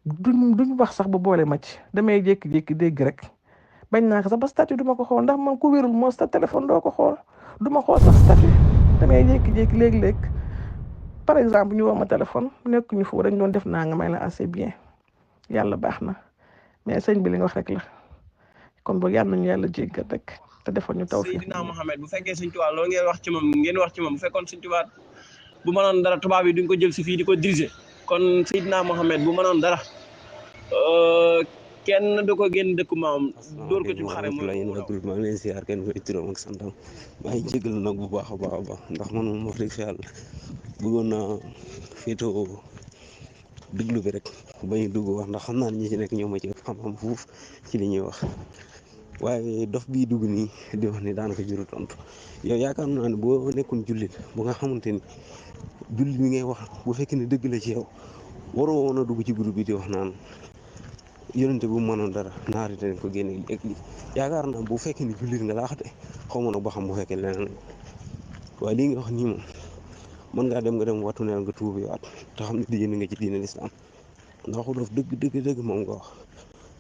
duñ wax sax ba boole ma ci damay jékki-jékki dégg rek bañ naa ko sax ba statut du ma ko xool ndax man ku wérul moo sa téléphone doo ko xool du ma xool sax statut damay jékki-jékki léeg-léeg par exemple ñu woo ma téléphone nekkuñu foofu dañ doon def naa nga may la assez bien yàlla baax na mais sëñ bi li nga wax rek la kon boog yàlla nañu yàlla jéggal rek te defal ñu tawfiq Seydina Mohamed bu fekkee Sëñ Tuubaa loolu ngeen wax ci moom bu fekkoon Sëñ Tuubaa bu mënoon dara tubaab yi duñ ko jël si fii di ko diriger kon Seydina Mohamed bu mënoon dara kenn du ko génn dëkku maam dóor ko ci xare maa ngi leen siyaar kenn koy turam ak santam maa ngi jégalu nag bu baax a baax ndax man moom wax dëgg fa yàlla bëggoon naa féetoo déglu bi rek bañu dugg wax ndax xam naa ne ñi ci nekk ñoo ma ci xam-xam fuuf ci li ñuy wax waaye dof bii dugg nii di wax ni daanaka juru tontu yow yaakaar naa ne boo nekkoon jullit bu nga xamante ni jullit bi ngay wax bu fekkee ne dëgg la ci yow waroo woon a dugg ci groupe bi di wax naan yonente bu mënoon dara naari dañ ko génne ak lii yaakaar naa bu fekkee ni jullit nga laaxate xaw ma nag ba xam bu fekkee leneen waaye lii nga wax nii moom mën ngaa dem nga dem wattu neel nga tuubi waat te xam ne di nga ci diine lislaam ndax waxu dof dëgg moom nga wax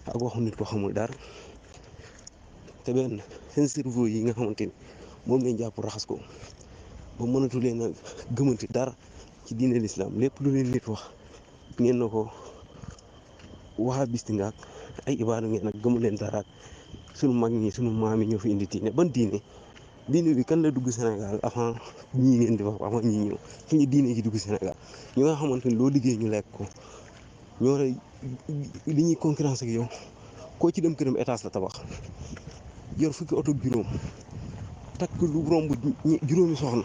ak waxu nit ko xamul dara te benn seen cerveau yi nga xamante ni moom lañ jàpp raxas ko ba mënatu leen a gëmanti dara ci diine lislaam lépp lu leen nit wax ngeen na ko waxa bisti nga ak ay ibaadu ngeen ak gëmu leen dara ak sunu mag ñi sunu maam yi ñoo fi indi diine ban diine bi kan la dugg Sénégal avant ñii ngeen di wax avant ñii ñëw fi ñu diine ji dugg Sénégal ñi nga xamante ni loo liggéey ñu lekk ko ñoo rey li ñuy concurrence ak yow koo ci dem këram étage la tabax yor fukki oto juróom takk lu romb juróomi soxna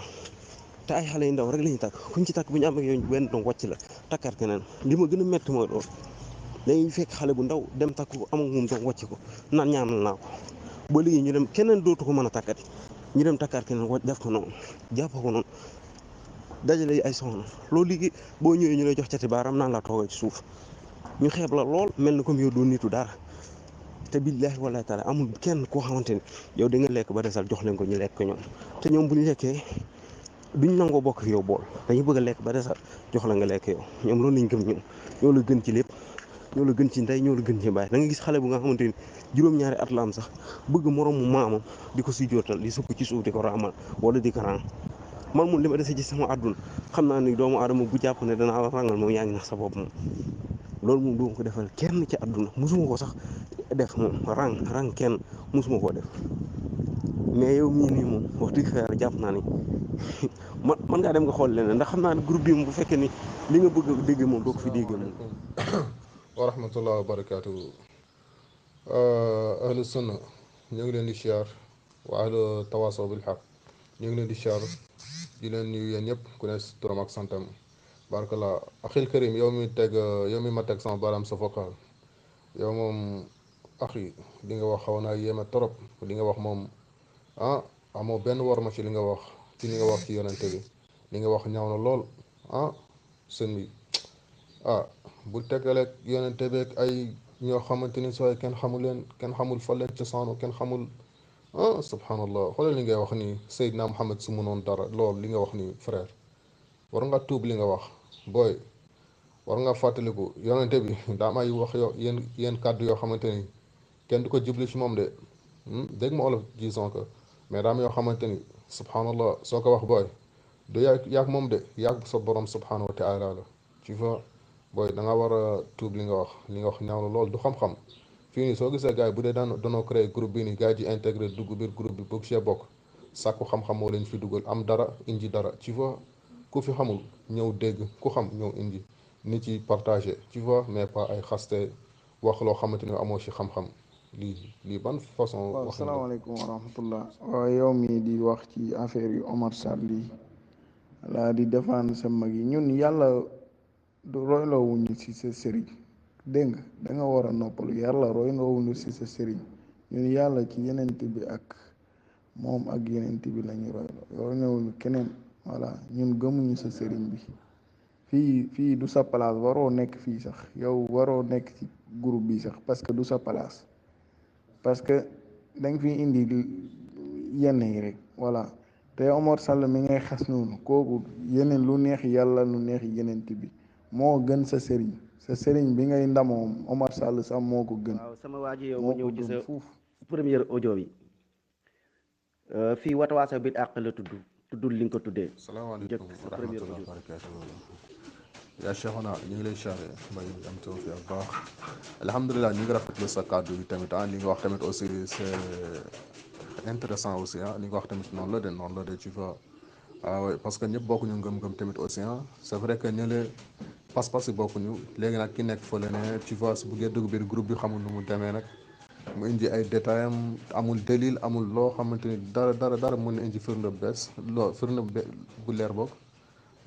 te ay xale yu ndaw rek la ñuy takk kuñ ci takk bu ñu am ak yow benn doom wàcc la takkaat keneen li ma gën a métti mooy loolu dañuy fekk xale bu ndaw dem takk ko am ak moom doom wàcc ko naan ñaanal naa ko ba léegi ñu dem keneen dootu ko mën a takkati ñu dem takkaat keneen def ko noonu jàpp ko noonu dajale ay soxna loolu liggéey boo ñëwee ñu lay jox cati baaram naan laa toogee ci suuf ñu xeeb la lool mel na comme yow doo nitu dara te billaahi wallaahi taala amul kenn koo xamante ni yow di nga lekk ba desal jox leen ko ñu lekk ko ñoom te ñoom bu ñu lekkee duñ nangoo bokk yow bool dañuy bëgg a lekk ba desal jox la nga lekk yow ñoom loolu lañ gëm ñoom ñoo la gën ci lépp ñoo la gën ci ndey ñoo la gën ci baay da nga gis xale bu nga xamante ni juróom-ñaari at la am sax bëgg moroomu maamam di ko si jootal di sukk ci suuf di ko raamal wala di ko raam man moom li ma dese ci sama àdduna xam naa ni doomu aadama bu jàpp ne danaa la rangal moom yaa ngi nax sa bopp moom loolu moom duma ko defal kenn ci àdduna musuma ko sax def moom rang kenn musuma koo def mais yow mii nii moom wax dëgg fa yàlla jàpp naa ni man ngaa dem nga xool leneen ndax xam naa ne groupe bi moom bu fekkee ni li nga bëgg a dégg moom doo ko fi dégg moom. wa rahmatullah wa barakaatu. ahlu sunna ñu ngi leen di siyaar wa ahlu tawaasaw bil xaq ñu ngi leen di siyaar di leen nuyu yéen ñëpp ku ne si turam ak santam barakallah axil karim yow mi ma teg sama baaraam sa vocal yow moom axi li nga wax xaw naa yéeme trop li nga wax moom amoo benn war ma ci li nga wax ci yonente bi li nga wax ñaaw na lool sën bi bu teggaleeg yonente beeg ay ñoo xamante ni sooy kenn xamul leen kenn xamul fa leen cosaano kenn xamul subhanallah xoolal li ngay wax nii Seydina Muhammad su mënoon dara lool li nga wax nii frère war nga tuub li nga wax booy war nga fàttaliku yonente bi daa may wax yéen kàddu yoo xamante ni kenn du ko jubli ci moom de dégg ma olof disons que mais daa am yoo xamante ni subhanallah soo ko wax booy du yaag moom de yaag sa borom subhanahu wa taala la tu vois booy da nga war a tuub li nga wax ñaaw na lool du xam-xam fii nii soo gisee gars yi bu dee danoo créé groupe bi nii gars yi ji intégré dugg biir groupe bi bëgg see bokk sàkku xam-xam moo leen fi dugal am dara indi dara tu vois ku fi xamul ñëw dégg ku xam ñëw indi nit yi partagé tu vois mais pas ay xaste wax loo xamante ni amoo ci xam-xam lii ban façon. waaw salaamaaleykum wa rahmatullah waaw yow mii di wax ci affaire yu Omar Sall yi laa di défendre sa mag yi ñun yàlla du royloo wuñu ci sa sëriñ dégg nga da nga war a noppalu yàlla royloo wuñu ci sa sëriñ ñun yàlla ci yenent bi ak moom ak yenent bi lañu royloo wuñu keneen voilà ñun gëmuñu sa sëriñ bi fii du sa place waroo nekk fii sax yow waroo nekk ci groupe bi sax parce que du sa place parce que da nga fi indi yenn yi rek voilà te Omar Sall mi ngay xas noonu kooku yeneen lu neex yàlla lu neex yenent bi moo gën sa sëriñ sa sëriñ bi ngay ndamoo Omar Sall sax moo ko gën waaw sama waa ji yow ma moo ko ñëw ci gën sa fuuf première audio bi fii Watawasaw Bil Haq la tuddul li nga ko tuddee njëkk salaamaaleykum sa wa première rahmatulah audio. barakatuh yaa Cheikhuna ñu ngi lay charé mbay am taw fi ak baax alhamdulilah ñu ngi rafetlu sa kàddu yi tamit li nga wax tamit aussi c'est intéressant aussi li nga wax tamit noonu la de tu vois parce que ñëpp bokkuñu ngëm-ngëm tamit aussi c'est vrai que ñële pas-pas yi bokkuñu léegi nag ki nekk fële ne tu vois su buggee dugg biir groupe bi xamul nu mu demee nag mu indi ay détails am amul dalil amul loo xamante ni dara mun na indi firnde bu bees bu leer boog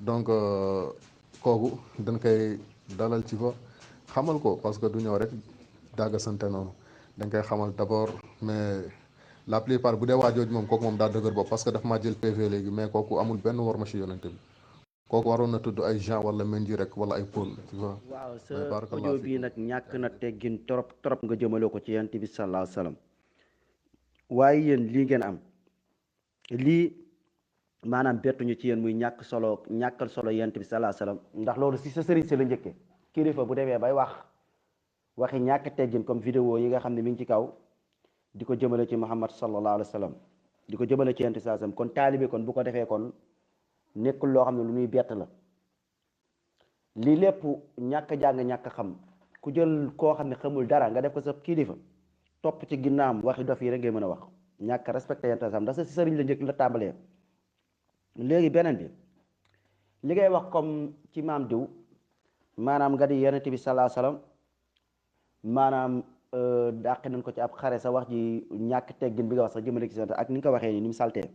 donc kooku dañ koy dalal ci fa xamal ko parce que du ñëw rek dagga sante noonu dañ koy xamal d'abord mais la plupart bu dee waajooju moom kooku moom daa dëgër bopp parce que daf maa jël PV léegi mais kooku amul benn war ma ci yonente bi kooku waroon na tudd ay Jean wala Mendy rek wala ay Paul tu vois waaw sa mais barakallah audio bii nag ñàkk na teggin trop nga jëmale ko ci yonent bi sallallahu alayhi wasallam waaye yéen lii ngeen am lii maanaam bettuñu ci yéen muy ñàkkal solo yonent bi sallallahu alayhi wasallam ndax loolu si sa sëriñ si la njëkkee kilifa bu demee bay waxi ñàkk teggin comme vidéo yi nga xam ne mi ngi ci kaw di ko jëmale ci Muhammad sallallahu alayhi wasallam di ko jëmale ci yonent bi sallallahu alayhi wasallam kon taalibe kon bu ko defee kon nekkul loo xam ne lu muy bett la lii lépp ñàkk jàng ñàkk xam ku jël koo xam ne xamul dara nga def ko sa kilifa topp ci ginnaam waxi dof yi rek ngay mën a wax ñàkk respecté yonent sam ndax sa si sëriñ la njëkk la tàmbalee léegi beneen bi li ngay wax comme ci maam diw maanaam nga di yonent bi sallallahu alayhi wasallam maanaam dàq nañ ko ci ab xare sa wax ji ñàkk teggin bi nga wax sax jëmale ci ak ni nga ko waxee ni mu saltee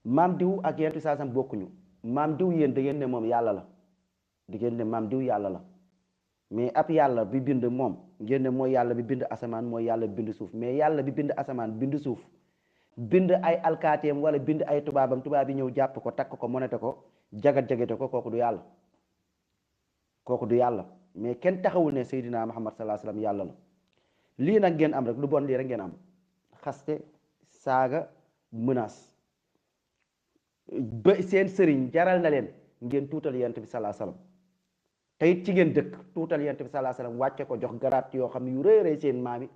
maam diw ak yonent bi sallallahu alayhi wasallam bokkuñu maam diw yéen da ngeen ne moom yàlla la di ngeen ne maam diw yàlla la mais ab yàlla bi bind moom ngeen ne mooy yàlla bi bind asamaan mooy yàlla bi bind suuf mais yàlla bi bind asamaan bind suuf bind ay alkaateem wala bind ay tubaabam tubaab yi ñëw jàpp ko takk ko monete ko jagat-jagate ko kooku du yàlla mais kenn taxawul ne Seydina Muhammad sallallahu alayhi wasallam yàlla la lii nag ngeen am rek lu bon lii rek ngeen am xaste saaga menace ba seen sëriñ jaral na leen ngeen tuutal yonent bi sallallahu alayhi wasallam te it ci ngeen dëkk tuutal yonent bi sallallahu alayhi wasallam wàcce ko jox garaat yoo xam ne yu rëy rëy seen maam yi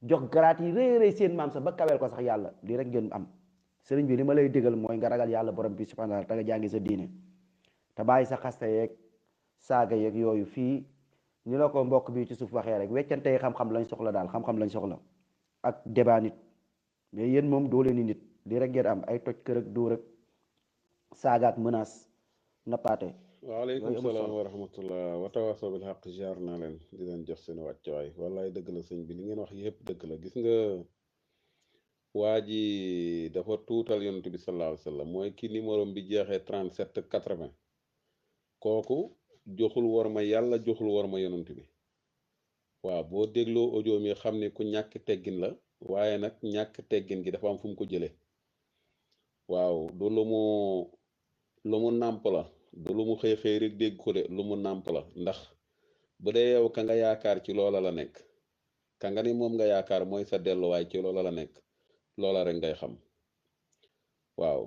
jox garaat yi rëy rëy seen maam sax ba kaweel ko sax yàlla lii rek ngeen am sëriñ bi li ma lay digal mooy nga ragal yàlla borom bi subhanahu wa ta'ala te nga jàngi sa diine te bàyyi sa xaste yeeg saaga yeeg yooyu fii ni la ko mbokk bi ci suuf waxee rek weccante xam-xam lañ soxla daal xam-xam lañ soxla ak débat nit mais yéen moom doo leen ni nit lii rek ngeen am ay toj kër ak dóor ak saaga ak menace nappaate. waaleykum salaam wa rahmatullah Watawasaw Bil Haq jaar naa leen di leen jox seen wàccuwaay wallaay dëgg la sëñ bi li ngeen wax yëpp dëgg la gis nga waa ji dafa tuutal yonent bi sallallahu alayhi wasallam mooy ki numéro bi jeexee 37 80 kooku joxul war ma yàlla joxul war ma yonent bi waaw boo dégloo audio mi xam ne ku ñàkk teggin la waaye nag ñàkk teggin gi dafa am fu mu ko jëlee waaw du lu mu nàmp la du lu mu xëy rek dégg ko de lu mu nàmp la ndax bu dee yow ka nga yaakaar ci loola la nekk ka nga ni moom nga yaakaar mooy sa delluwaay ci loola la nekk loola rek ngay xam waaw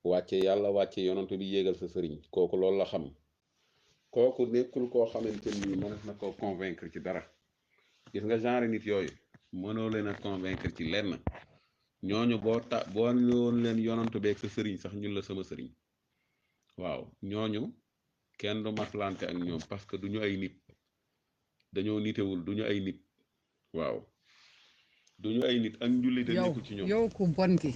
wàcce yàlla wàcce yonantu bi yéegal sa sëriñ kooku loolu la xam kooku nekkul koo xamante ni mën na koo convaincre ci dara gis nga genre nit yooyu mënoo leen a convaincre ci lenn ñooñu boo ñëwoon leen yonantu beeg sa sëriñ sax ñun la sama sëriñ waaw ñooñu kenn du maslante ak ñoom parce que duñu ay nit dañoo nitewul duñu ay nit waaw duñu ay nit ak njullite nekkul ci ñoom yow ku bon ki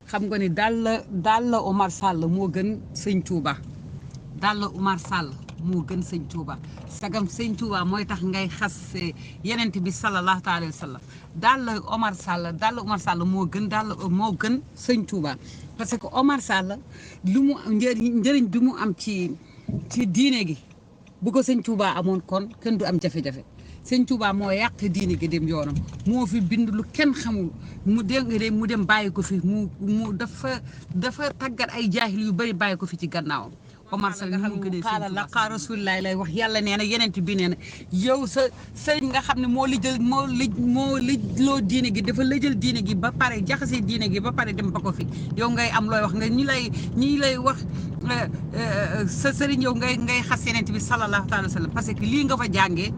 xam nga ni daal la Omar Sall moo gën sëñ Touba daal la Omar Sall moo gën sëñ Touba sagam sëñ Touba mooy tax ngay xas yenent bi sallallahu alayhi wa sallam daal la Omar Sall moo gën sëñ Touba parce que Omar Sall lu mu njëriñ bi mu am ci diine gi bu ko sëñ Touba amoon kon kenn du am jafe-jafe sëñ Touba moo yàq diine gi dem yoonam moo fi bind lu kenn xamul mu dem bàyyi ko fi mu dafa tàggat ay jaahil yu bari bàyyi ko fi ci gannaawam Omar Sall ni mu gënee xaala la xaa rasulilah lay wax yàlla nee na yeneen bi nee na yow sa sëriñ nga xam ne moo lëj loo diine gi dafa lëjal diine gi ba pare jaxase diine gi ba pare dem ba ko fi yow ngay am looy wax nga ñi lay wax sa sëriñ yow ngay xas yeneen bi sallallahu alayhi wa sallam parce que lii nga fa jàngee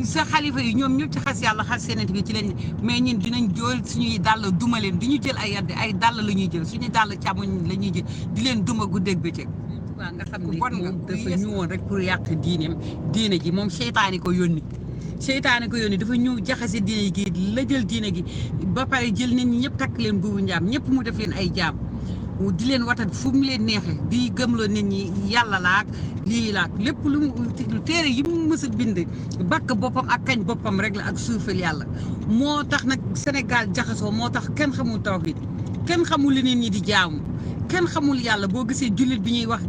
sa xalifa yi ñoom ñëpp ci xas yàlla xas yeneen bi ci lañ mais ñun dinañ jël suñuy dàll duma leen du ñu jël ay yadde ay dàll la ñuy jël suñuy dàll càmmoñ la ñuy jël di leen duma guddeeg bëccëg waaw nga xam ne moom dafa ñëwoon rek pour yàq diine ji moom seytaane ko yónni dafa ñëw jaxase diine gi la jël diine gi ba pare jël nit ñi ñëpp takk leen buubu njaam ñëpp mu def leen ay jaam di leen watat fu mu leen neexee di gëmloo nit ñi yàlla laak lii laak lépp lu mu téere yi mu mës a bind bakk boppam ak kañ boppam rek la ak suufal yàlla moo tax nag Sénégal jaxasoo moo tax kenn xamul tawhid kenn xamul li nit ñi di jaamu kenn xamul yàlla boo gisee jullit bi ñuy wax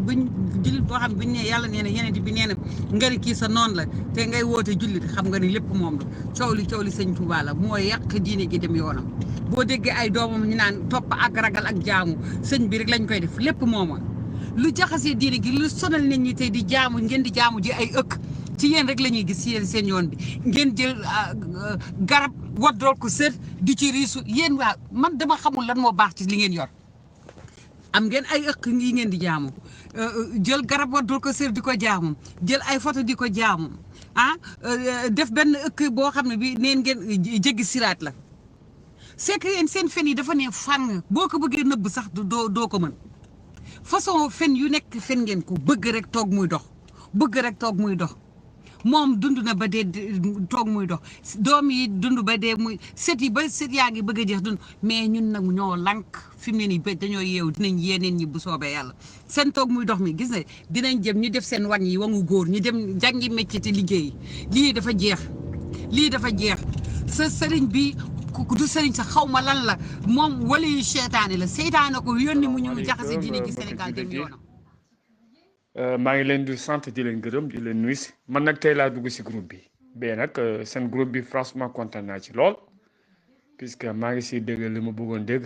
jullit boo xam ne buñ ne yàlla nee na yeneen bi nee na nga ni kii sa noonu la te ngay woote jullit xam nga ni lépp moom la coow li sëñ Tuubaa la moo yàq diine gi dem yoonam boo déggee ay doomam ñu naan topp ak ragal ak jaamu sëñ bi rek lañ koy def lépp mooma lu jaxasee diine gi lu sonal nit ñi tey di jaamu ngeen di jaamu ji ay ëkk ci yéen rek la ñuy gis ci seen yoon bi ngeen jël garab waddool ko sër di ci riisu yéen waa man dama xamul lan moo baax ci li ngeen yor am ngeen ay ëkk yi ngeen di jaamu jël garab waddool ko sër di ko jaamu jël ay photo di ko jaamu def benn ëkk boo xam ne bi neen ngeen jéggi siraat la c'est que yéen seen fen yi dafa ne fàng boo ko bëggee nëbb sax doo ko mën façon fen yu nekk fen ngeen ko bëgg rek toog muy dox moom dund na ba dee toog muy dox doom yi dund ba dee muy set yaa ngi bëgg a jeex dund mais ñun nag ñoo lank fi mu ne nii ba dañoo yeewu dinañ yéeneen ñi bu soobee yàlla seen toog muy dox mi gis nga dinañ jëm ñu def seen wañ yi wangu góor ñu dem jàngi métier te liggéey lii dafa jeex sa sëriñ bi du sëriñ sax xaw ma lan la moom wala yu seytaane la seytaane ko yónni mu ñëw jaxase diine gi Sénégal dem yoonam. maa ngi leen di sant di leen gërëm di leen nuyu si man nag tey laa dugg si groupe bi mais nag seen groupe bi franchement kontaan naa ci lool puisque maa ngi si dégg li ma bëggoon dégg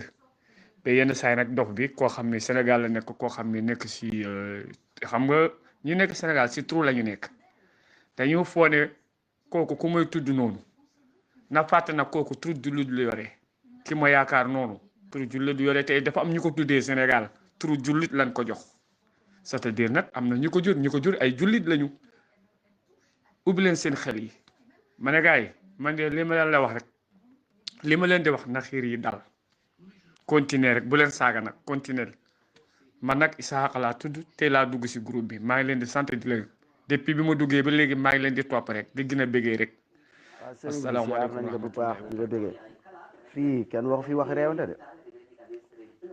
mais yenn saa yi nag dox bi koo xam ne Sénégal la nekk koo xam ne nekk si xam nga ñu nekk Sénégal si trou la ñu nekk dañoo foo ne kooku ku may tudd noonu. na fàtte nag kooku tur jullit lu yore ki ma yaakaar noonu tur jullit lu yore tey dafa am ñu ko tuddee Sénégal tur jullit lañ ko jox c'est-à-dire nag am na ñu ko jur ay jullit lañu ubbi leen seen xel yi ma ne gars yi man de li ma leen la wax rek li ma leen di wax na xiir yi dal continuer rek bu leen saaga nag continuer man nag Isaaxa laa tudd tey laa dugg si groupe bi maa ngi leen di sant di leen depuis bi ma duggee ba léegi maa ngi leen di topp rek di gën a bëggee rek. waaw sëriñ bi siyaar nañ la bu baax di la bëggee fii kenn waxu fi wax réewante de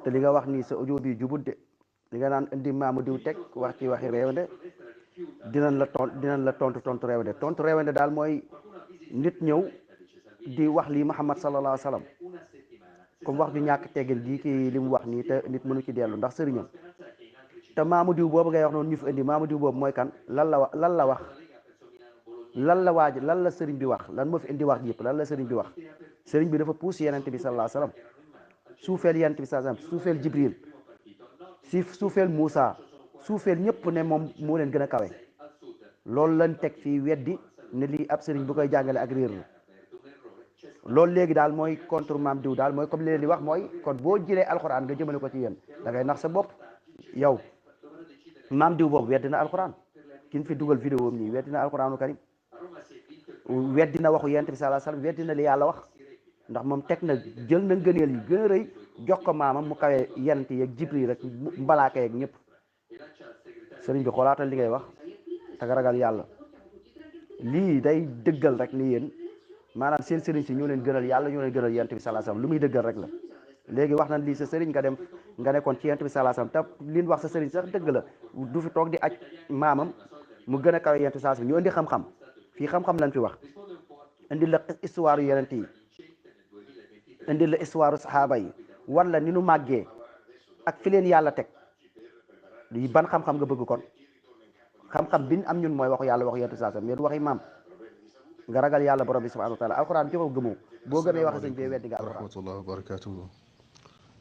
te li nga wax nii sa audio bi jubut de li nga naan indi maamu diw teg wax ci waxi réewante dinañ la tontu réewante daal mooy nit ñëw di wax lii Muhammad sallallahu alayhi wa sallam comme wax ju ñàkk teggin gi kii li mu wax nii te nit mënu ci dellu ndax sëriñam te maamu diw boobu ngay wax noonu ñu fi indi maamu diw boobu mooy kan lan la wax lan la sëriñ bi wax lan moo fi indi wax yëpp lan la sëriñ bi wax sëriñ bi dafa puus yenent bi sallallahu alayhi wasallam suufeel yenent bi sallallahu alayhi wasallam suufeel Jibril suufeel Moussa suufeel ñëpp ne moom moo leen gën a kawe loolu lañ teg fii weddi ne lii ab sëriñ bu koy jàngale ak réer la loolu léegi daal mooy contre maam diw daal mooy comme li leen di wax mooy kon boo jëlee alxuraan nga jëmale ko ci yéen da ngay nax sa bopp yow maam diw boobu weddi na alxuraan kin fi dugal vidéo am nii weddi na alxuraanu karim weddi na waxu yent bi sallallahu alayhi wasallam weddi na li yàlla wax ndax moom teg na jël na ngëneel yi gën a rëy jox ko maamam mu kawee yent yeeg Jibril rek mbalaaka yeeg ñëpp sëriñ bi xoolaatal li ngay wax te nga ragal yàlla lii day dëggal rek ni yéen maanaam seen sëriñ si ñoo leen gënal yàlla ñoo leen gënal yent bi sallallahu alayhi wasallam lu muy dëggal rek la léegi wax nañ lii sa sëriñ nga dem nga nekkoon ci yent bi sallallahu alayhi wasallam te liñ wax sa sëriñ sax dëgg la du fi toog di aj maamam mu gën a kawe yent bi sallallahu alayhi wasallam ñu indi xam-xam fii xam-xam lañ fi wax indi la histoire yu yenent yi indi la histoire saxaaba yi wan la ni nu màggee ak fi leen yàlla teg lii ban xam-xam nga bëgg kon xam-xam bi am ñun mooy waxu yàlla waxu yent bi sallallahu alayhi wasallam mais du waxi maam nga ragal yàlla borom bi subhanahu wa taala alquran bi ko gëmoo boo gëmee waxe sëñ bee weddi nga alquran rahmatullah wa barakatuhu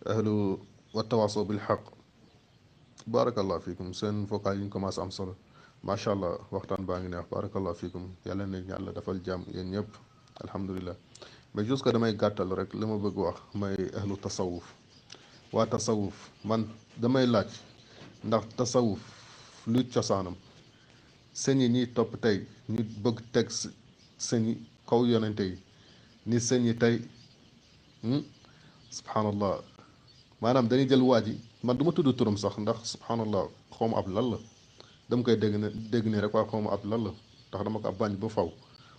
ahlu wa tawasaw bil haqq barakallah fiikum seen vocal yi ñu commencé am solo macha allah waxtaan baa ngi neex barakallah fiikum yàlla na yàlla dafal jàmm yéen ñëpp alhamdulilah mais juste que damay gàttal rek li ma bëgg wax may ahlu tasawuf waa tasawuf man damay laaj ndax tasawuf luy cosaanam sëñ yi ñiy topp tey ñu bëgg teg sëñ yi kaw yonente yi ni sëñ yi tey subhanallah maanaam dañuy jël waa ji man du ma tudd turam sax ndax subhanallah xawma ab lan la dama koy dégg ne rek waa xawma ab lan la ndax dama ko ab bañ ba faw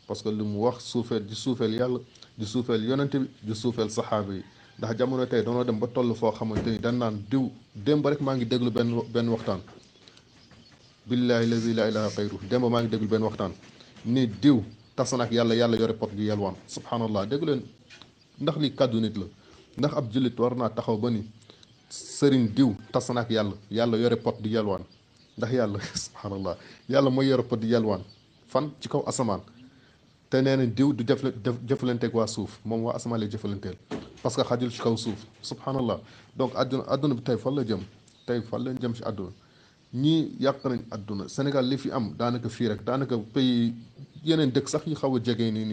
parce que li mu wax suufeel di suufeel yàlla di suufeel yonente bi di suufeel saxaaba yi ndax jamono tey danoo dem ba toll foo xamante ni dañ naan diw démb rek maa ngi déglu benn waxtaan billahi lazi la ilaha xayru démb maa ngi déglu benn waxtaan ni diw tasanak yàlla yore pot gi yelwaan subhanallah dégg leen ndax li kàddu nit la ndax ab jullit war naa taxaw ba ni sëriñ diw tasanak yàlla yore pot di yelwaan ndax yàlla subhanallah yàlla mooy yore pot di yelwaan fan ci kaw asamaan te nee na diw du jëflanteeg waa suuf moom waa asamaan lay jëfalanteel parce que xajul ci kaw suuf subhanallah donc adduna bi tey fan la jëm tey fan lañ jëm ci adduna ñii yàq nañ adduna Sénégal li fi am daanaka fii rek daanaka pays yeneen dëkk sax yi xaw a jege nii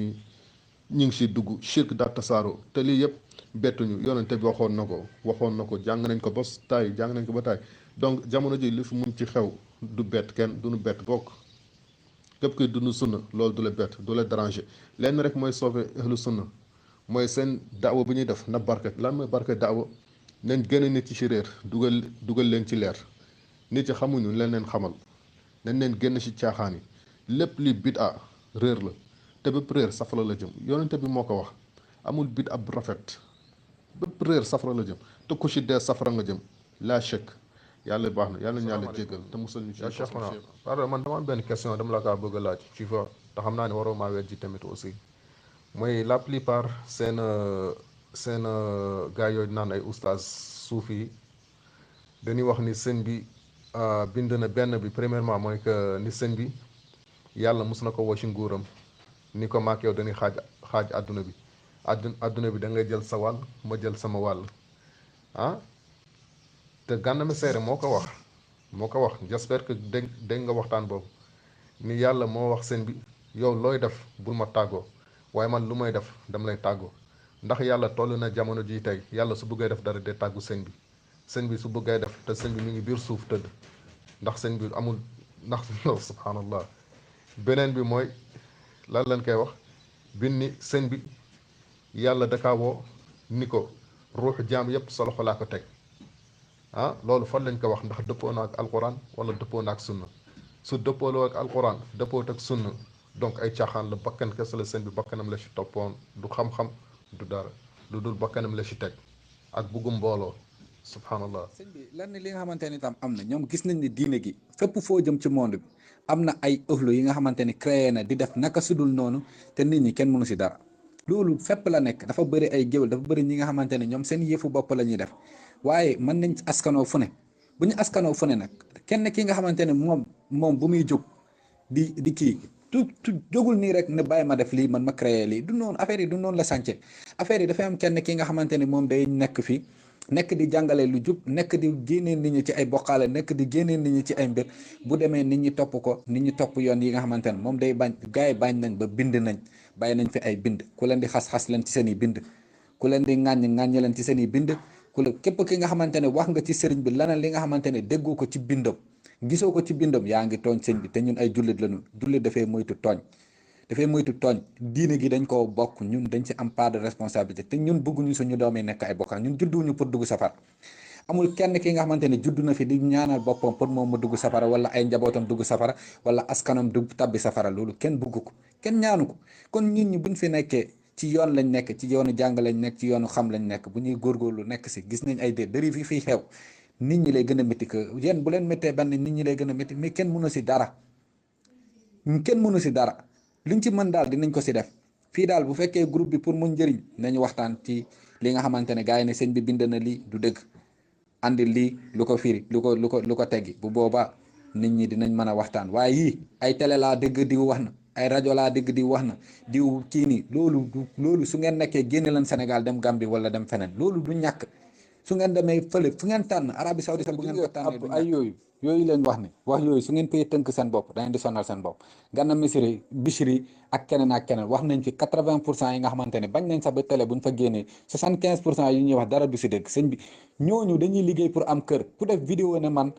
ñu ngi si dugg shirk daa tasaaroo te lii yëpp bettuñu yonente bi waxoon na ko jàng nañ ko ba taay jàng nañ ko ba taay donc jamono ji li fi mun ci xew du bett kenn du nu bett bokk képp kuy dund sunna loolu du la bett du la déranger lenn rek mooy sauver ahlu sunna mooy seen daawa bu ñuy def na barke lan mooy barke daawa nañ gën a nit ci réer dugal leen ci leer nit ci xamuñu leen xamal nañ leen génn ci caaxaan yi lépp li bid'a réer la te bépp réer safara la jëm yonente bi moo ko wax amul bid'a bu rafet bépp réer safara la jëm te ku ci dee safara nga jëm laa chèque yàlla baax na yàlla ñu yàlla jéggal te musal ñu ci pardon man dama am benn question dama la kaa bëgg a laaj ci fa te xam naa ne waroo maa wet ji tamit aussi mooy la plupart seen gars yooyu naan ay oustaz suufi yi dañuy wax ni sëñ bi bind na benn bi premièrement mooy que ni sëñ bi yàlla mus na ko woo ci nguuram ni ko maak yow dañuy xaaj àdduna bi àdduna bi da ngay jël sa wàll ma jël sama wàll te Gana Messere moo ko wax j'espère que dégg nga waxtaan boobu ni yàlla moo wax sëñ bi yow looy def bul ma tàggoo waaye man lu may def dama lay tàggoo ndax yàlla toll na jamono ji tey yàlla su bëggee def dara de tàggu sëñ bi su bëggee def te sëñ bi mu ngi biir suuf tëdd ndax sëñ bi amul ndax subhanallah beneen bi mooy lan lañ koy wax bin ni sëñ bi yàlla dakaawoo ni ko ruuxu jaam yépp sa loxo laa ko teg loolu fan lañ ko wax ndax dëppoo na ak alquran wala dëppoo na ak sunna su dëppooloo ak alquran dëppoot ak sunna donc ay caaxaan la bakkan kese la sëñ bi bakkanam la ci toppoon du xam-xam du dara lu dul bakkanam la ci teg ak buggum mbooloo subhanallah sëñ bi lan li nga xamante ni tam am na ñoom gis nañ ni diine gi fépp foo jëm ci monde bi am na ay ëxlu yi nga xamante ni créé na di def naka sudul noonu te nit ñi kenn mënu si dara loolu fépp la nekk dafa bëri ay géwél dafa bëri ñi nga xamante ne ñoom seen yëfu bopp la ñuy def waaye mën nañ askanoo fu ne bu ñu askanoo fu ne nag kenn ki nga xamante ne moom bu muy jóg di kii tu jógul nii rek ne bàyyi ma def lii man ma créé lii du noonu affaire yi du noonu la sànce affaire yi dafay am kenn ki nga xamante ne moom day nekk fii nekk di jàngale lu jub nekk di génnee nit ñi ci ay bokkaale nekk di génnee nit ñi ci ay mbir bu demee nit ñi topp ko nit ñi topp yoon yi nga xamante ne moom day bañ gars yi bañ nañ ba bind nañ bàyyi nañ fi ay bind ku leen di xas-xas leen ci seen i bind ku leen di ŋàññ leen ci seen i bind képp ki nga xamante ne wax nga ci sëriñ bi leneen li nga xamante ne déggoo ko ci bindam gisoo ko ci bindam yaa ngi tooñ sëñ bi te ñun ay jullit lañu jullit dafay moytu tooñ diine gi dañ koo bokk ñun dañ ci am part de responsabilité te ñun bëgguñu suñu doom yi nekk ay bokkaat ñun judduñu pour dugg safara amul kenn ki nga xamante ne juddu na fi di ñaanal boppam pour moom mu dugg safara wala ay njabootam dugg safara wala askanam dugg tabbi safara loolu kenn bëgg ko kenn ñaanu ko kon ñun ñi buñ fi nekkee ci yoon lañ nekk ci yoonu jàng lañ nekk ci yoonu xam lañ nekk bu ñuy góorgóorlu nekk si gis nañ ay dérive yi fii xew nit ñi lay gën a métti que yéen bu leen méttee benn nit ñi lay gën a métti mais kenn mënu si dara liñ ci mën daal dinañ ko si def fii daal bu fekkee groupe bi pour mu njëriñ nañu waxtaan ci li nga xamante ne gars yi ne sëñ bi bind na lii du dëgg andi lii lu ko firi lu ko teggi bu boobaa nit ñi dinañ mën a waxtaan waaye yii ay télé laa dégg diw wax na ay rajo laa dégg diw wax na diw kii nii loolu su ngeen nekkee génne leen Sénégal dem Gambie wala dem feneen loolu du ñàkk su ngeen demee fële fu ngeen tànn Arabie Saoudite bu ngeen ko tànnee du ay yooyu leen wax yooyu su ngeen koy tënk seen bopp da ngeen di sonal seen bopp. Gana Messere Bichri ak keneen wax nañ fi 80% yi nga xamante ne bañ nañ sax ba télé bu ñu fa génnee 75% yi ñuy wax dara du si dëgg sëñ bi ñooñu dañuy liggéey pour am kër ku def vidéo ne man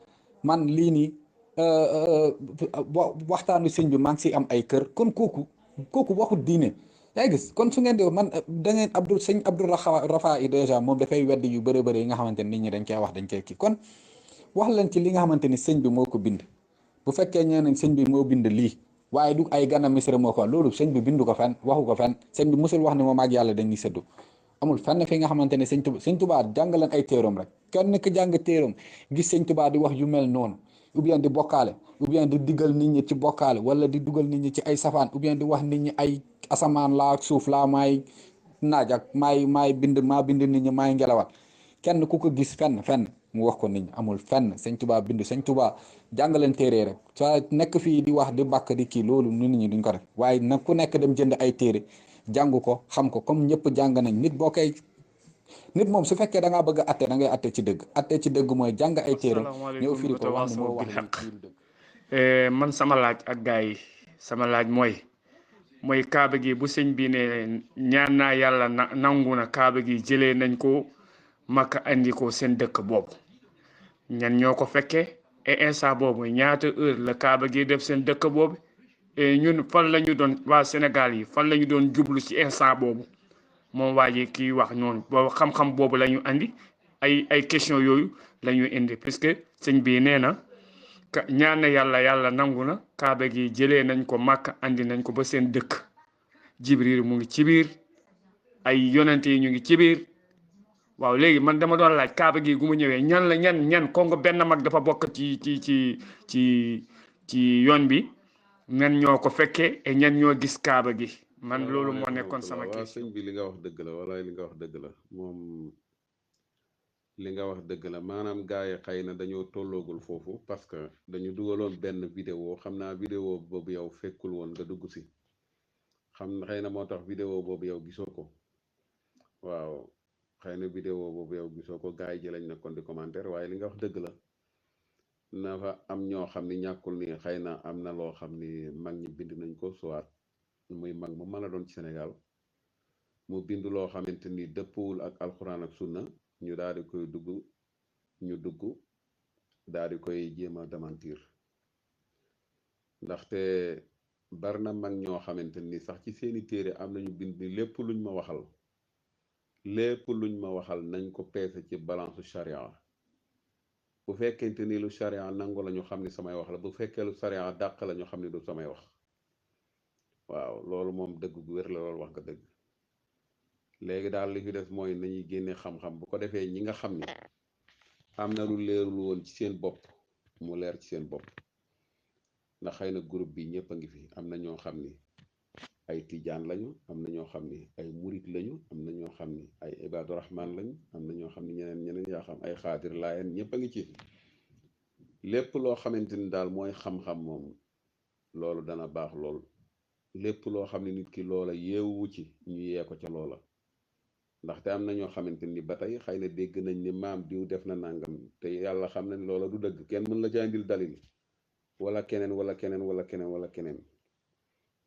lii nii waxtaanu sëñ bi maa ngi si am ay kër kon kooku waxut diine. yaa ngi gis kon su ngeen di man da ngeen sëñ Abdou Rafa yi dèjà moom dafay weddi yu bëri bëri yi nga xamante ni nit ñi dañ koy wax dañ koy kii kon wax leen ci li nga xamante ni sëñ bi moo ko bind bu fekkee ñeneen sëñ bi moo bind lii waaye du ay Gana Messere moo ko loolu sëñ bi bindu ko fenn waxu ko fenn sëñ bi musul wax ne moom ak yàlla dañuy sëddu amul fenn fi nga xamante ne sëñ Tuubaa jàngaleen ay téeram rek kenn ku jàng téeram gis sëñ Tuubaa di wax yu mel noonu ou bien di bokkaale ou bien di diggal nit ñi ci bokkaale wala di dugal nit ñi ci ay safaan ou bien di wax nit ñi ay asamaan laa ak suuf laa maay naaj ak maay bind nit ñi maay ngelawal kenn ku ko gis fenn mu wax ko nit ñi amul fenn sëñ Tuubaa bind sëñ Tuubaa jàngaleen téere rek sa nekk fii di wax di bàkk di kii loolu nit ñi duñ ko def waaye nag ku nekk dem jënd ay téere jàng ko xam ko comme ñëpp jàng nañ nit moom su fekkee da ngaa bëgg a atte da ngay atte ci dëgg mooy jàng ay téere ñëw firi ko wax ni moo wax man sama laaj ak gars yi sama laaj mooy kaaba gi bu sëñ bi ne ñaan naa yàlla nangu na kaaba gi jëlee nañ ko Makka andi ko seen dëkk boobu ñan ñoo ko fekkee et instant boobu ñaata heure la kaaba gi def seen dëkk boobu et ñun fan la ñu doon waa Sénégal yi fan la ñu doon jublu ci instant boobu moom waa ji kii wax noonu boobu xam-xam boobu la ñu andi ay question yooyu la ñu indi puisque sëñ bi nee na ñaan na yàlla nangu na kaaba gi jëlee nañ ko Makka andi nañ ko ba seen dëkk Jibril mu ngi ci biir ay yonente yi ñu ngi ci biir waaw léegi man dama doon laaj kaaba gi gu mu ñëwee ñan Congo benn mag dafa bokk ci yoon bi ñan ñoo ko fekkee et ñan ñoo gis kaaba gi man loolu moo nekkoon sama question. sëñ bi li nga wax dëgg la wala li nga wax dëgg la moom li nga wax dëgg la maanaam gars yi xëy na dañoo tolloogul foofu parce que dañu dugaloon benn vidéo xam naa vidéo boobu yow fekkul woon nga dugg si xam xëy na moo tax vidéo boobu yow gisoo ko waaw xëy na vidéo boobu yow gisoo ko gars yi ji lañ nekkoon di commentaire waaye li nga wax dëgg la na fa am ñoo xam ni ñàkkul ni xëy na am na loo xam ni mag ñi bind nañ ko soit muy mag mu mën a doon ci Sénégal mu bind loo xamante ni dëppwul ak alxuraan ak sunna ñu daal di koy dugg daal di koy jéem a démentir ndaxte bari na mag ñoo xamante ni sax ci seeni téere am nañu bind ni lépp luñ ma waxal nañ ko peese ci balance charia bu fekkente ni lu charia nangu la ñu xam ni samay wax la bu fekkee lu charia dàq la ñu xam ni du samay wax waaw loolu moom dëgg gu wér la loolu wax nga dëgg léegi daal li fi des mooy nañuy génne xam-xam bu ko defee ñi nga xam ni am na lu leerul woon ci seen bopp mu leer ci seen bopp ndax xëy na groupe bi ñëpp a ngi fi am na ñoo xam ni ay tijaan lañu am na ñoo xam ni ay murit lañu am na ñoo xam ni ay ibaadu rahman lañu am na ñoo xam ni ñeneen yaa xam ay xaadir laayeen ñëpp a ngi ci lépp loo xamante ni daal mooy xam-xam moom loolu dana baax lool lépp loo xam ne nit ki loola yeewu ci ñu yee ko ca loola ndaxte am na ñoo xamante ni ba tey xëy na dégg nañ ni maam diw def na nangam te yàlla xam na ni loola du dëgg kenn mën la jaandil dalil wala keneen